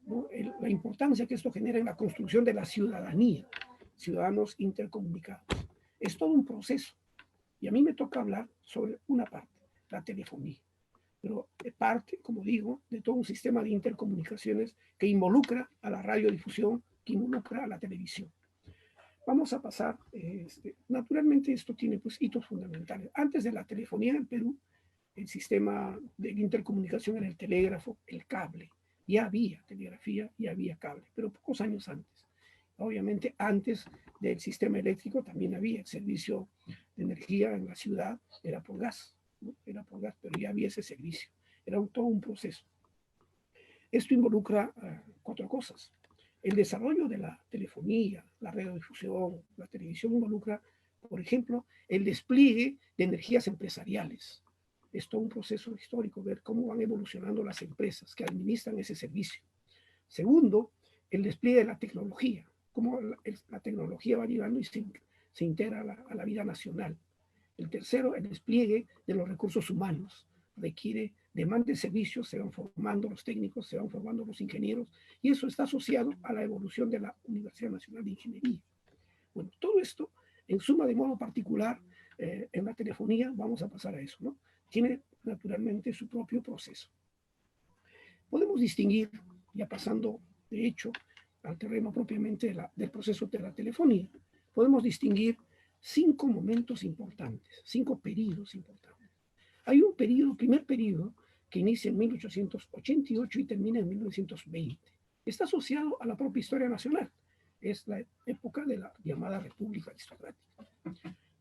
¿no? La importancia que esto genera en la construcción de la ciudadanía, ciudadanos intercomunicados. Es todo un proceso. Y a mí me toca hablar sobre una parte, la telefonía. Pero es parte, como digo, de todo un sistema de intercomunicaciones que involucra a la radiodifusión, que involucra a la televisión. Vamos a pasar, naturalmente esto tiene pues hitos fundamentales. Antes de la telefonía en el Perú, el sistema de intercomunicación era el telégrafo, el cable. Ya había telegrafía, ya había cable, pero pocos años antes. Obviamente antes del sistema eléctrico también había el servicio de energía en la ciudad, era por gas, ¿no? Era por gas, pero ya había ese servicio. Era todo un proceso. Esto involucra cuatro cosas. El desarrollo de la telefonía, la radiodifusión, la televisión involucra, por ejemplo, el despliegue de energías empresariales. Es todo un proceso histórico, ver cómo van evolucionando las empresas que administran ese servicio. Segundo, el despliegue de la tecnología, cómo la tecnología va llegando y se integra a la vida nacional. El tercero, el despliegue de los recursos humanos. Requiere demanda de servicios, se van formando los técnicos, se van formando los ingenieros, y eso está asociado a la evolución de la Universidad Nacional de Ingeniería. Bueno, todo esto, en suma, de modo particular, en la telefonía, vamos a pasar a eso, ¿no? Tiene naturalmente su propio proceso. Podemos distinguir, ya pasando de hecho al terreno propiamente del proceso de la telefonía, podemos distinguir 5 momentos importantes, 5 periodos importantes. Hay un periodo, primer periodo, que inicia en 1888 y termina en 1920. Está asociado a la propia historia nacional. Es la época de la llamada República Aristocrática.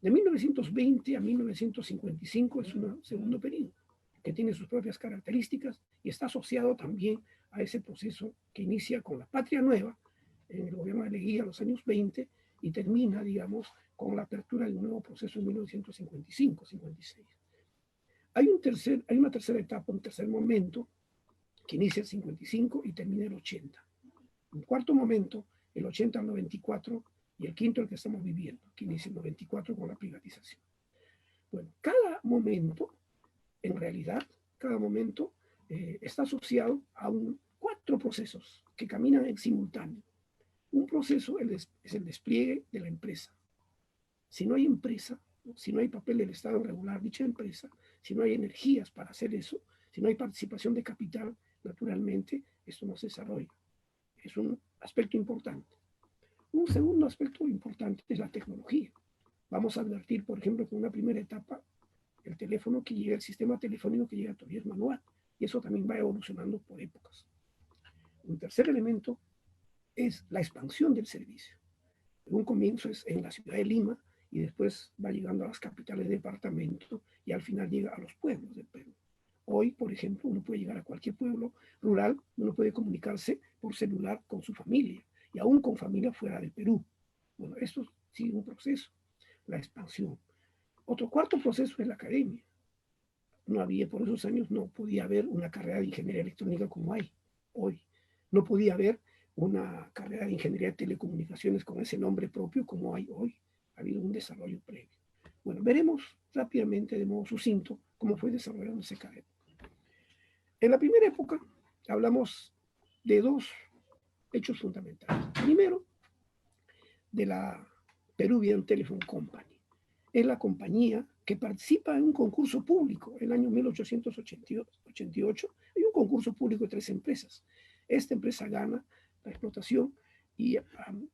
De 1920 a 1955 es un segundo periodo que tiene sus propias características y está asociado también a ese proceso que inicia con la Patria Nueva en el gobierno de Leguía en los años 20 y termina, digamos, con la apertura de un nuevo proceso en 1955-56. Hay una tercera etapa, un tercer momento que inicia el 55 y termina el 80. Un cuarto momento, el 80 al 94, y el quinto el que estamos viviendo, que inicia el 94 con la privatización. Bueno, cada momento, en realidad, cada momento está asociado a 4 procesos que caminan en simultáneo. Un proceso es el despliegue de la empresa. Si no hay empresa, si no hay papel del Estado en regular dicha empresa, si no hay energías para hacer eso, si no hay participación de capital, naturalmente esto no se desarrolla. Es un aspecto importante. Un segundo aspecto importante es la tecnología. Vamos a advertir, por ejemplo, que en una primera etapa, el teléfono que llega, el sistema telefónico que llega todavía es manual, y eso también va evolucionando por épocas. Un tercer elemento es la expansión del servicio. En un comienzo es en la ciudad de Lima, y después va llegando a las capitales de departamento y al final llega a los pueblos del Perú. Hoy, por ejemplo, uno puede llegar a cualquier pueblo rural, uno puede comunicarse por celular con su familia y aún con familia fuera del Perú. Bueno, esto sigue un proceso, la expansión. Otro cuarto proceso es la academia. No había, por esos años, no podía haber una carrera de ingeniería electrónica como hay hoy. No podía haber una carrera de ingeniería de telecomunicaciones con ese nombre propio como hay hoy. Ha habido un desarrollo previo. Bueno, veremos rápidamente, de modo sucinto, cómo fue desarrollándose cada época. En la primera época hablamos de 2 hechos fundamentales. Primero, de la Peruvian Telephone Company. Es la compañía que participa en un concurso público. En el año 1888 hay un concurso público de 3 empresas. Esta empresa gana la explotación y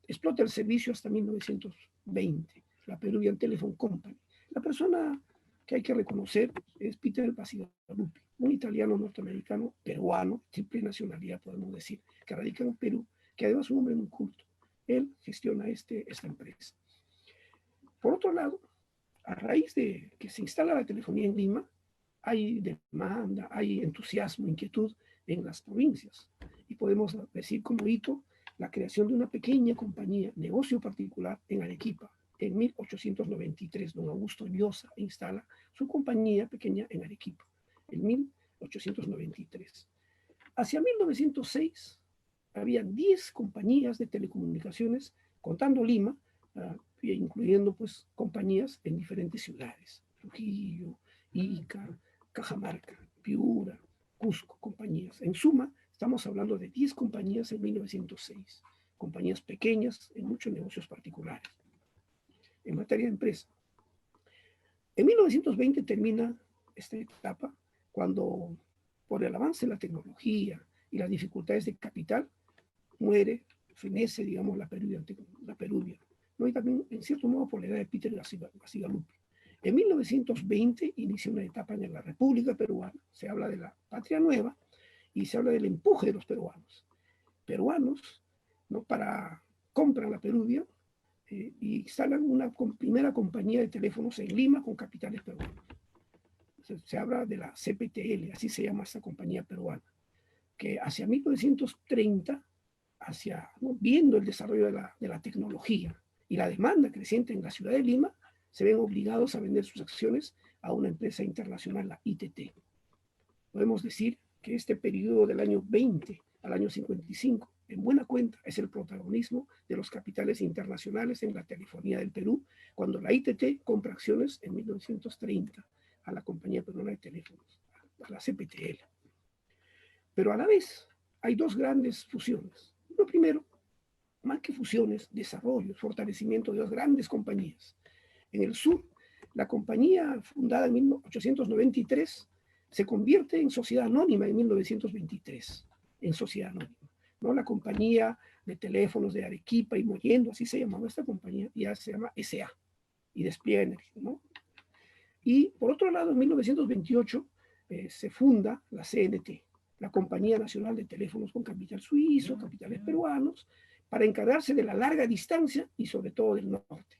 explota el servicio hasta 1920, la Peruvian Telephone Company. La persona que hay que reconocer es Peter Bacigalupi, un italiano norteamericano, peruano, triple nacionalidad podemos decir, que radica en Perú, que además es un hombre muy culto. Él gestiona esta empresa. Por otro lado, a raíz de que se instala la telefonía en Lima, hay demanda, hay entusiasmo, inquietud en las provincias. y podemos decir como hito la creación de una pequeña compañía, negocio particular en Arequipa. En 1893, don Augusto Llosa instala su compañía pequeña en Arequipa, en 1893. Hacia 1906 había 10 compañías de telecomunicaciones, contando Lima, incluyendo pues compañías en diferentes ciudades, Trujillo, Ica, Cajamarca, Piura, Cusco, compañías. En suma, estamos hablando de 10 compañías en 1906, compañías pequeñas en muchos negocios particulares. En materia de empresa, en 1920 termina esta etapa cuando, por el avance de la tecnología y las dificultades de capital, fenece, digamos, la Peruvia, ¿no? Y también, en cierto modo, por la edad de Peter Gacigalupi. En 1920 inicia una etapa en la República Peruana, se habla de la patria nueva y se habla del empuje de los peruanos. Peruanos, ¿no? Compran la Peruvia y instalan una primera compañía de teléfonos en Lima con capitales peruanos. Se habla de la CPTL, así se llama esta compañía peruana, que hacia 1930, ¿no? Viendo el desarrollo de la tecnología y la demanda creciente en la ciudad de Lima, se ven obligados a vender sus acciones a una empresa internacional, la ITT. Podemos decir que este periodo del año 20 al año 55, en buena cuenta, es el protagonismo de los capitales internacionales en la telefonía del Perú, cuando la ITT compra acciones en 1930 a la compañía peruana de teléfonos, a la CPTL. Pero a la vez hay dos grandes fusiones. Lo primero, más que fusiones, desarrollo, fortalecimiento de dos grandes compañías. En el sur, la compañía fundada en 1893 se convierte en sociedad anónima en 1923, en sociedad anónima, ¿no? La compañía de teléfonos de Arequipa y Mollendo, así se llamaba esta compañía, ya se llama SA y despliega energía, ¿no? Y por otro lado, en 1928 se funda la CNT, la Compañía Nacional de Teléfonos con capital suizo, capitales peruanos, para encargarse de la larga distancia y sobre todo del norte.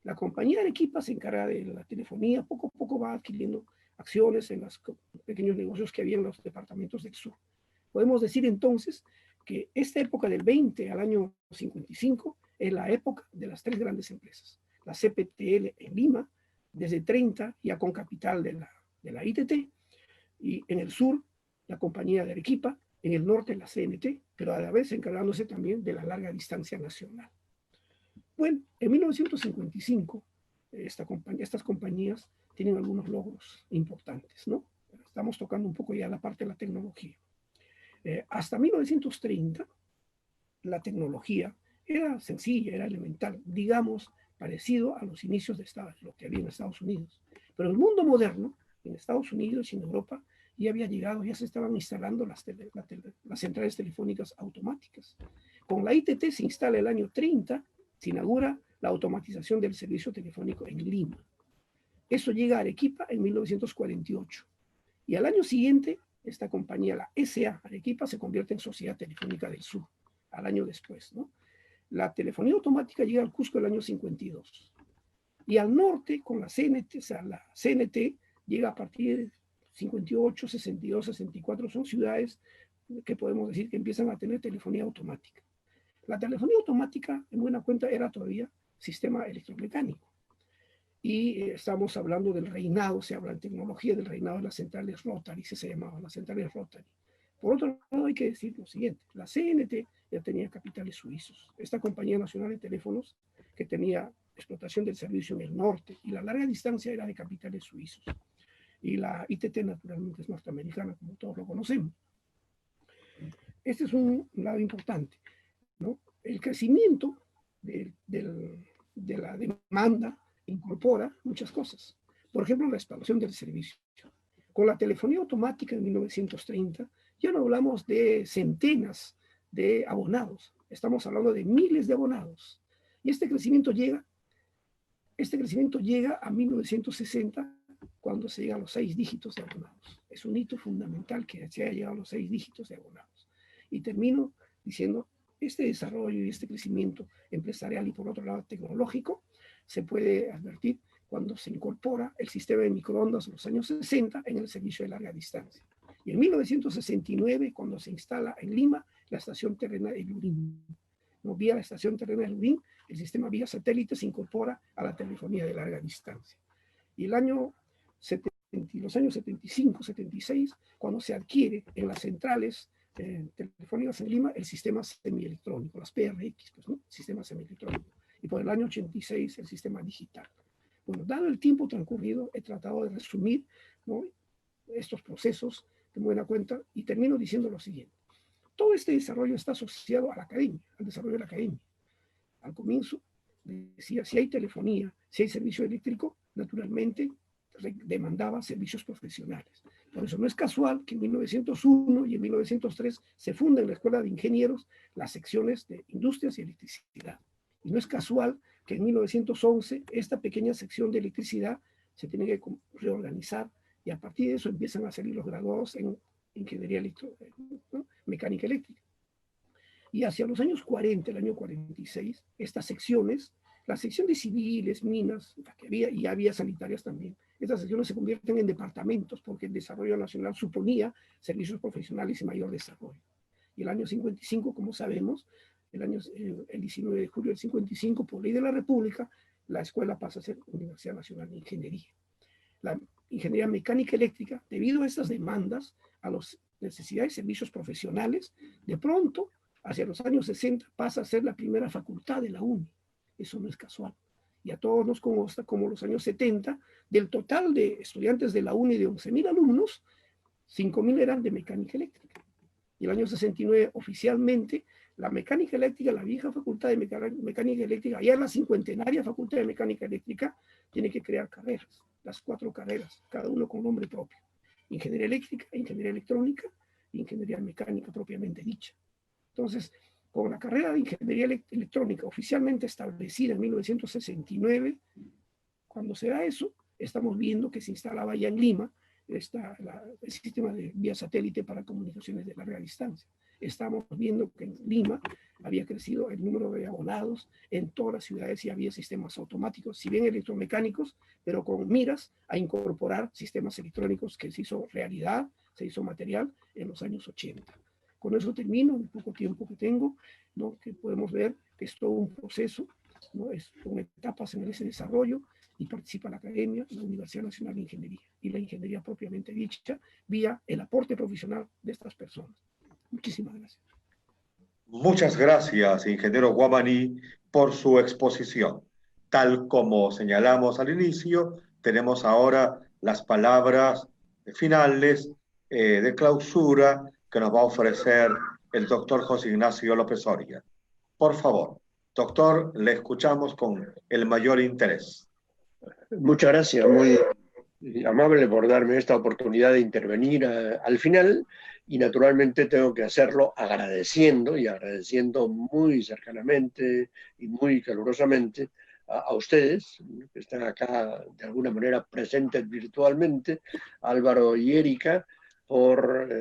La compañía de Arequipa se encarga de la telefonía, poco a poco va adquiriendo acciones en los pequeños negocios que había en los departamentos del sur. Podemos decir entonces que esta época del 20 al año 55 es la época de las tres grandes empresas. La CPTL en Lima, desde 30 ya con capital de la ITT, y en el sur la compañía de Arequipa, en el norte la CNT, pero a la vez encargándose también de la larga distancia nacional. Bueno, en 1955 estas compañías tienen algunos logros importantes, ¿no? Estamos tocando un poco ya la parte de la tecnología. Hasta 1930 la tecnología era sencilla, era elemental, digamos, parecido a los inicios de lo que había en Estados Unidos. Pero el mundo moderno, en Estados Unidos y en Europa, ya había llegado, ya se estaban instalando las centrales telefónicas automáticas. Con la ITT se instala el año 30, se inaugura la automatización del servicio telefónico en Lima. Eso llega a Arequipa en 1948. Y al año siguiente, esta compañía, la SA Arequipa, se convierte en Sociedad Telefónica del Sur, al año después, ¿no? La telefonía automática llega al Cusco el año 52. Y al norte, con la CNT, o sea, la CNT llega a partir de 58, 62, 64, son ciudades que podemos decir que empiezan a tener telefonía automática. La telefonía automática, en buena cuenta, era todavía sistema electromecánico. Y estamos hablando del reinado, se habla en tecnología del reinado de las centrales Rotary, se llamaban las centrales Rotary. Por otro lado, hay que decir lo siguiente, la CNT ya tenía capitales suizos. Esta compañía nacional de teléfonos que tenía explotación del servicio en el norte y la larga distancia era de capitales suizos. Y la ITT naturalmente es norteamericana, como todos lo conocemos. Este es un lado importante, ¿no? El crecimiento de la demanda incorpora muchas cosas. Por ejemplo, la expansión del servicio. Con la telefonía automática en 1930, ya no hablamos de centenas de abonados, estamos hablando de miles de abonados. Y este crecimiento llega a 1960, cuando se llega a los 6 dígitos de abonados. Es un hito fundamental que se haya llegado a los 6 dígitos de abonados. Y termino diciendo, este desarrollo y este crecimiento empresarial y por otro lado tecnológico se puede advertir cuando se incorpora el sistema de microondas en los años 60 en el servicio de larga distancia. Y en 1969, cuando se instala en Lima la estación terrena El Urín. ¿No? Vía la estación terrena El Urín, el sistema vía satélite se incorpora a la telefonía de larga distancia. Y los años 75, 76, cuando se adquiere en las centrales telefónicas en Lima el sistema semielectrónico, las PRX, pues, ¿no? Sistema semielectrónico. Y por el año 86 el sistema digital. Bueno, dado el tiempo transcurrido, he tratado de resumir, ¿no?, estos procesos de buena cuenta y termino diciendo lo siguiente. Todo este desarrollo está asociado a la academia, al desarrollo de la academia. Al comienzo decía, si hay telefonía, si hay servicio eléctrico, naturalmente demandaba servicios profesionales. Por eso no es casual que en 1901 y en 1903 se funda en la Escuela de Ingenieros las secciones de Industrias y Electricidad. Y no es casual que en 1911 esta pequeña sección de electricidad se tiene que reorganizar y a partir de eso empiezan a salir los graduados en ingeniería ¿no?, mecánica eléctrica. Y hacia los años 40, el año 46, estas secciones, la sección de civiles, minas, la que había, y había sanitarias también, estas secciones se convierten en departamentos porque el desarrollo nacional suponía servicios profesionales y mayor desarrollo. Y el año 55, como sabemos, el 19 de julio del 55, por ley de la República, la escuela pasa a ser Universidad Nacional de Ingeniería. La ingeniería mecánica eléctrica, debido a estas demandas, a las necesidades de servicios profesionales, de pronto, hacia los años 60, pasa a ser la primera facultad de la UNI. Eso no es casual. Y a todos nos consta como los años 70, del total de estudiantes de la UNI de 11.000 alumnos, 5.000 eran de mecánica eléctrica. Y el año 69, oficialmente, la mecánica eléctrica, la vieja facultad de mecánica eléctrica, ya la cincuentenaria facultad de mecánica eléctrica, tiene que crear carreras, las 4 carreras, cada uno con nombre propio. Ingeniería eléctrica, ingeniería electrónica, ingeniería mecánica propiamente dicha. Entonces, con la carrera de ingeniería electrónica oficialmente establecida en 1969, cuando se da eso, estamos viendo que se instalaba ya en Lima el sistema de vía satélite para comunicaciones de larga distancia. Estamos viendo que en Lima había crecido el número de abonados, en todas las ciudades y había sistemas automáticos, si bien electromecánicos, pero con miras a incorporar sistemas electrónicos que se hizo realidad, se hizo material en los años 80. Con eso termino, en el poco tiempo que tengo, ¿no?, que podemos ver que es todo un proceso, ¿no?, es con etapas en ese desarrollo, y participa la academia, la Universidad Nacional de Ingeniería, y la ingeniería propiamente dicha, vía el aporte profesional de estas personas. Muchísimas gracias. Muchas gracias, ingeniero Guamaní, por su exposición. Tal como señalamos al inicio, tenemos ahora las palabras finales de clausura que nos va a ofrecer el doctor José Ignacio López Oria. Por favor, doctor, le escuchamos con el mayor interés. Muchas gracias, muy amable por darme esta oportunidad de intervenir al final, y naturalmente tengo que hacerlo agradeciendo muy cercanamente y muy calurosamente a ustedes, que están acá de alguna manera presentes virtualmente, Álvaro y Erika, por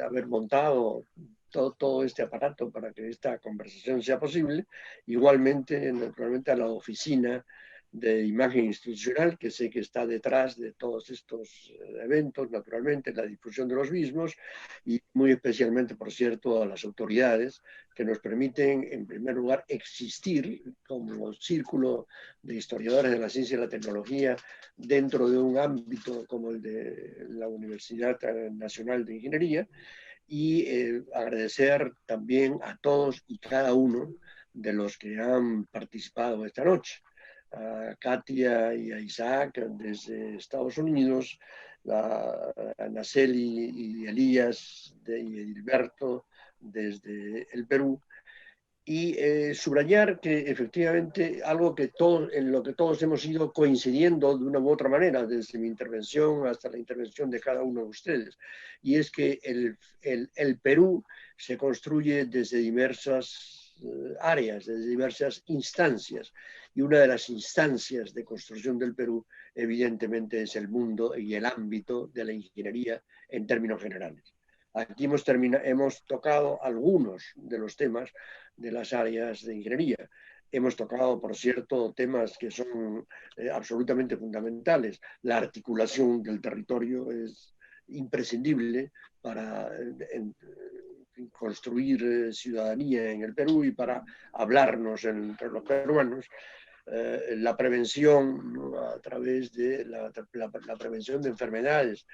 haber montado todo este aparato para que esta conversación sea posible. Igualmente, naturalmente, a la oficina de imagen institucional, que sé que está detrás de todos estos eventos, naturalmente, la difusión de los mismos, y muy especialmente, por cierto, a las autoridades que nos permiten, en primer lugar, existir como círculo de historiadores de la ciencia y la tecnología dentro de un ámbito como el de la Universidad Nacional de Ingeniería, y agradecer también a todos y cada uno de los que han participado esta noche. A Katia y a Isaac desde Estados Unidos, a Naceli y Elías y Edilberto desde el Perú, y subrayar que efectivamente algo que en lo que todos hemos ido coincidiendo de una u otra manera, desde mi intervención hasta la intervención de cada uno de ustedes, y es que el Perú se construye desde diversas áreas, desde diversas instancias, y una de las instancias de construcción del Perú evidentemente es el mundo y el ámbito de la ingeniería en términos generales. Aquí hemos tocado algunos de los temas de las áreas de ingeniería. Hemos tocado, por cierto, temas que son absolutamente fundamentales. La articulación del territorio es imprescindible para construir ciudadanía en el Perú y para hablarnos entre los peruanos. La prevención, ¿no?, a través de la prevención de enfermedades,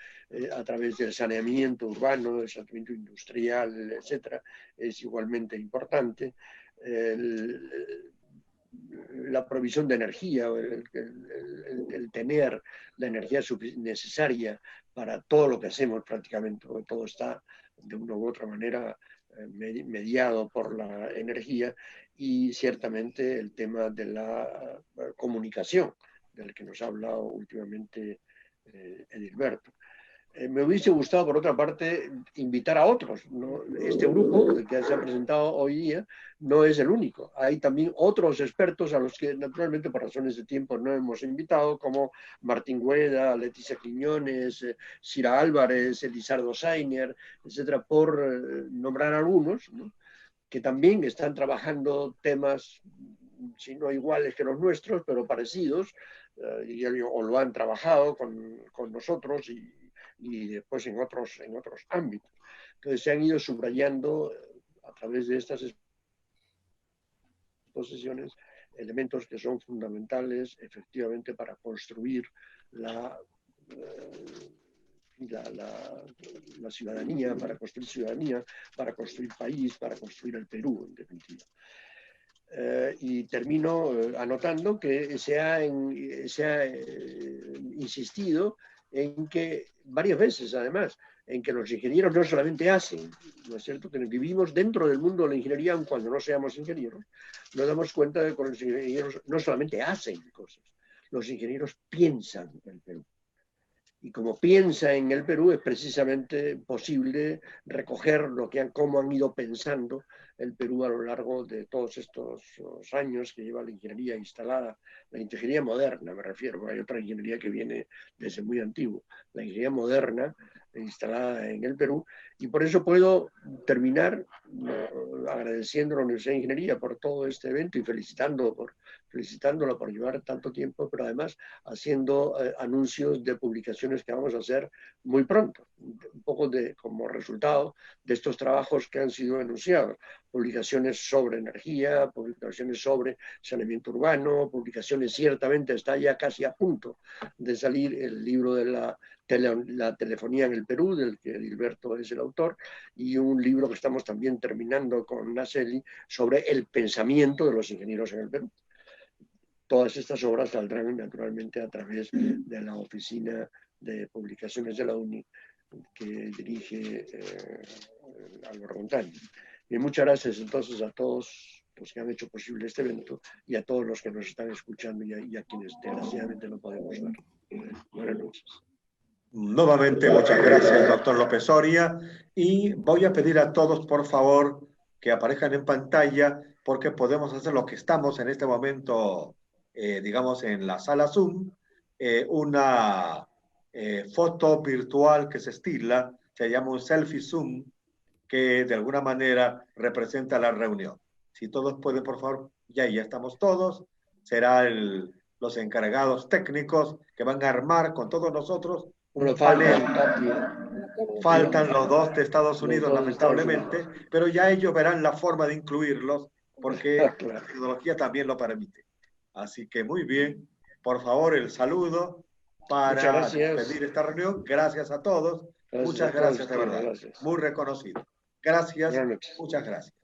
a través del saneamiento urbano, del saneamiento industrial, etcétera, es igualmente importante. La provisión de energía, el tener la energía necesaria para todo lo que hacemos prácticamente, porque todo está de una u otra manera mediado por la energía, y ciertamente el tema de la comunicación, del que nos ha hablado últimamente Edilberto. Me hubiese gustado, por otra parte, invitar a otros, ¿no? Este grupo que se ha presentado hoy día no es el único. Hay también otros expertos a los que, naturalmente, por razones de tiempo no hemos invitado, como Martín Güeda, Leticia Quiñones, Cira Álvarez, Elizardo Sainer, etcétera, por nombrar algunos, ¿no?, que también están trabajando temas, si no iguales que los nuestros, pero parecidos, o lo han trabajado con nosotros y después en otros ámbitos. Entonces se han ido subrayando a través de estas exposiciones elementos que son fundamentales efectivamente para construir la ciudadanía, para construir país, para construir el Perú, en definitiva. Y termino anotando que se ha insistido en que, varias veces además, en que los ingenieros no solamente hacen, ¿no es cierto?, que vivimos dentro del mundo de la ingeniería, aun cuando no seamos ingenieros, nos damos cuenta de que los ingenieros no solamente hacen cosas, los ingenieros piensan en el Perú. Y como piensa en el Perú, es precisamente posible recoger cómo han ido pensando el Perú a lo largo de todos estos años que lleva la ingeniería instalada, la ingeniería moderna me refiero, porque hay otra ingeniería que viene desde muy antiguo, la ingeniería moderna instalada en el Perú, y por eso puedo terminar agradeciendo a la Universidad de Ingeniería por todo este evento y felicitándola por llevar tanto tiempo, pero además haciendo anuncios de publicaciones que vamos a hacer muy pronto, un poco como resultado de estos trabajos que han sido anunciados, publicaciones sobre energía, publicaciones sobre saneamiento urbano, publicaciones ciertamente, está ya casi a punto de salir el libro de la telefonía en el Perú, del que Edilberto es el autor, y un libro que estamos también terminando con Naceli sobre el pensamiento de los ingenieros en el Perú. Todas estas obras saldrán naturalmente a través de la Oficina de Publicaciones de la UNI que dirige Álvaro Montaño. Y muchas gracias entonces a todos los que han hecho posible este evento y a todos los que nos están escuchando y a quienes desgraciadamente no podemos ver. Buenas noches. Nuevamente, muchas gracias, doctor López Soria. Y voy a pedir a todos, por favor, que aparezcan en pantalla, porque podemos hacer lo que estamos en este momento, digamos, en la sala Zoom, una foto virtual que se estila, se llama un selfie Zoom, que de alguna manera representa la reunión. Si todos pueden, por favor, ya estamos todos. Serán los encargados técnicos que van a armar con todos nosotros un panel. Faltan los dos de Estados Unidos, lamentablemente, pero ya ellos verán la forma de incluirlos, porque la tecnología también lo permite. Así que muy bien. Por favor, el saludo para despedir esta reunión. Gracias a todos. Muchas gracias, de verdad. Muy reconocido. Gracias. Muchas gracias.